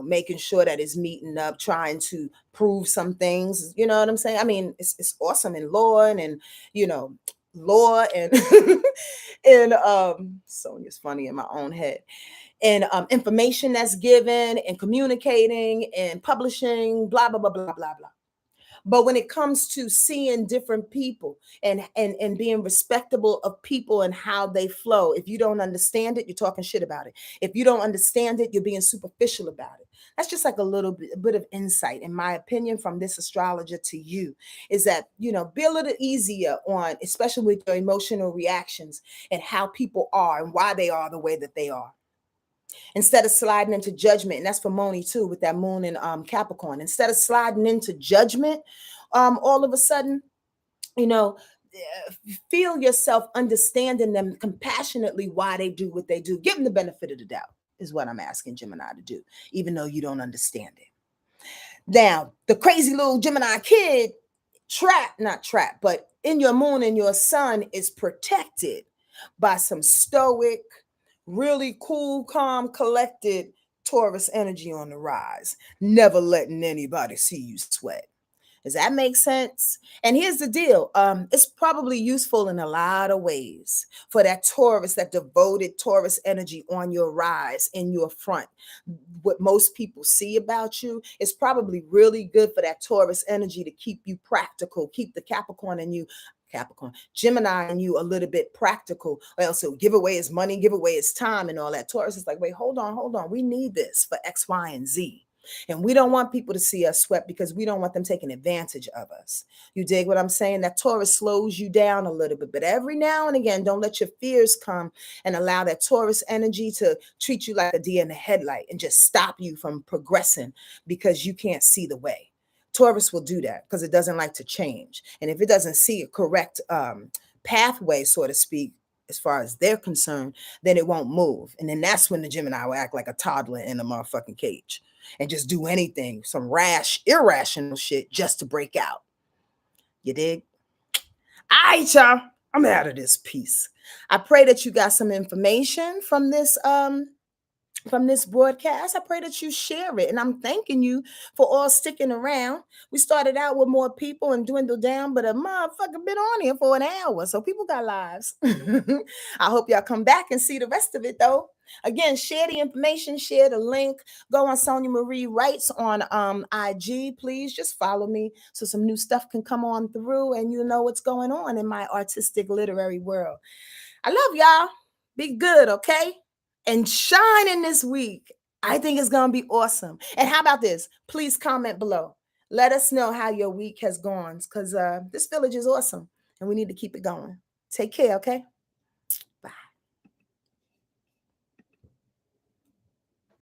making sure that it's meeting up, trying to prove some things. You know what I'm saying? I mean, it's awesome in law and law and and Sonia's funny in my own head. And information that's given and communicating and publishing, blah blah blah blah blah blah. But when it comes to seeing different people and being respectable of people and how they flow, if you don't understand it, you're talking shit about it. If you don't understand it, you're being superficial about it. That's just like a bit of insight, in my opinion, from this astrologer to you, is that, be a little easier on, especially with your emotional reactions and how people are and why they are the way that they are. Instead of sliding into judgment, and that's for Moni too, with that moon in Capricorn. Instead of sliding into judgment, all of a sudden, feel yourself understanding them compassionately why they do what they do. Give them the benefit of the doubt is what I'm asking Gemini to do, even though you don't understand it. Now, the crazy little Gemini kid, not trapped, but in your moon and your sun is protected by some stoic, really cool, calm, collected Taurus energy on the rise, never letting anybody see you sweat. Does that make sense? And here's the deal. It's probably useful in a lot of ways for that Taurus, that devoted Taurus energy on your rise, in your front. What most people see about you is probably really good for that Taurus energy to keep you practical, keep the Gemini and you a little bit practical, or else it'll give away his money, give away his time and all that. Taurus is like, wait, hold on. We need this for X, Y, and Z. And we don't want people to see us sweat because we don't want them taking advantage of us. You dig what I'm saying? That Taurus slows you down a little bit, but every now and again, don't let your fears come and allow that Taurus energy to treat you like a deer in the headlight and just stop you from progressing because you can't see the way. Taurus will do that because it doesn't like to change. And if it doesn't see a correct pathway, so to speak, as far as they're concerned, then it won't move. And then that's when the Gemini will act like a toddler in a motherfucking cage and just do anything, some rash, irrational shit just to break out. You dig? All right, y'all. I'm out of this piece. I pray that you got some information from this broadcast. I pray that you share it. And I'm thanking you for all sticking around. We started out with more people and dwindled down, but a motherfucker been on here for an hour. So people got lives. I hope y'all come back and see the rest of it though. Again, share the information, share the link. Go on Sonia Marie Writes on IG. Please just follow me so some new stuff can come on through and you know what's going on in my artistic literary world. I love y'all. Be good, okay? And shine in this week. I think it's going to be awesome. And how about this? Please comment below. Let us know how your week has gone because this village is awesome and we need to keep it going. Take care, okay?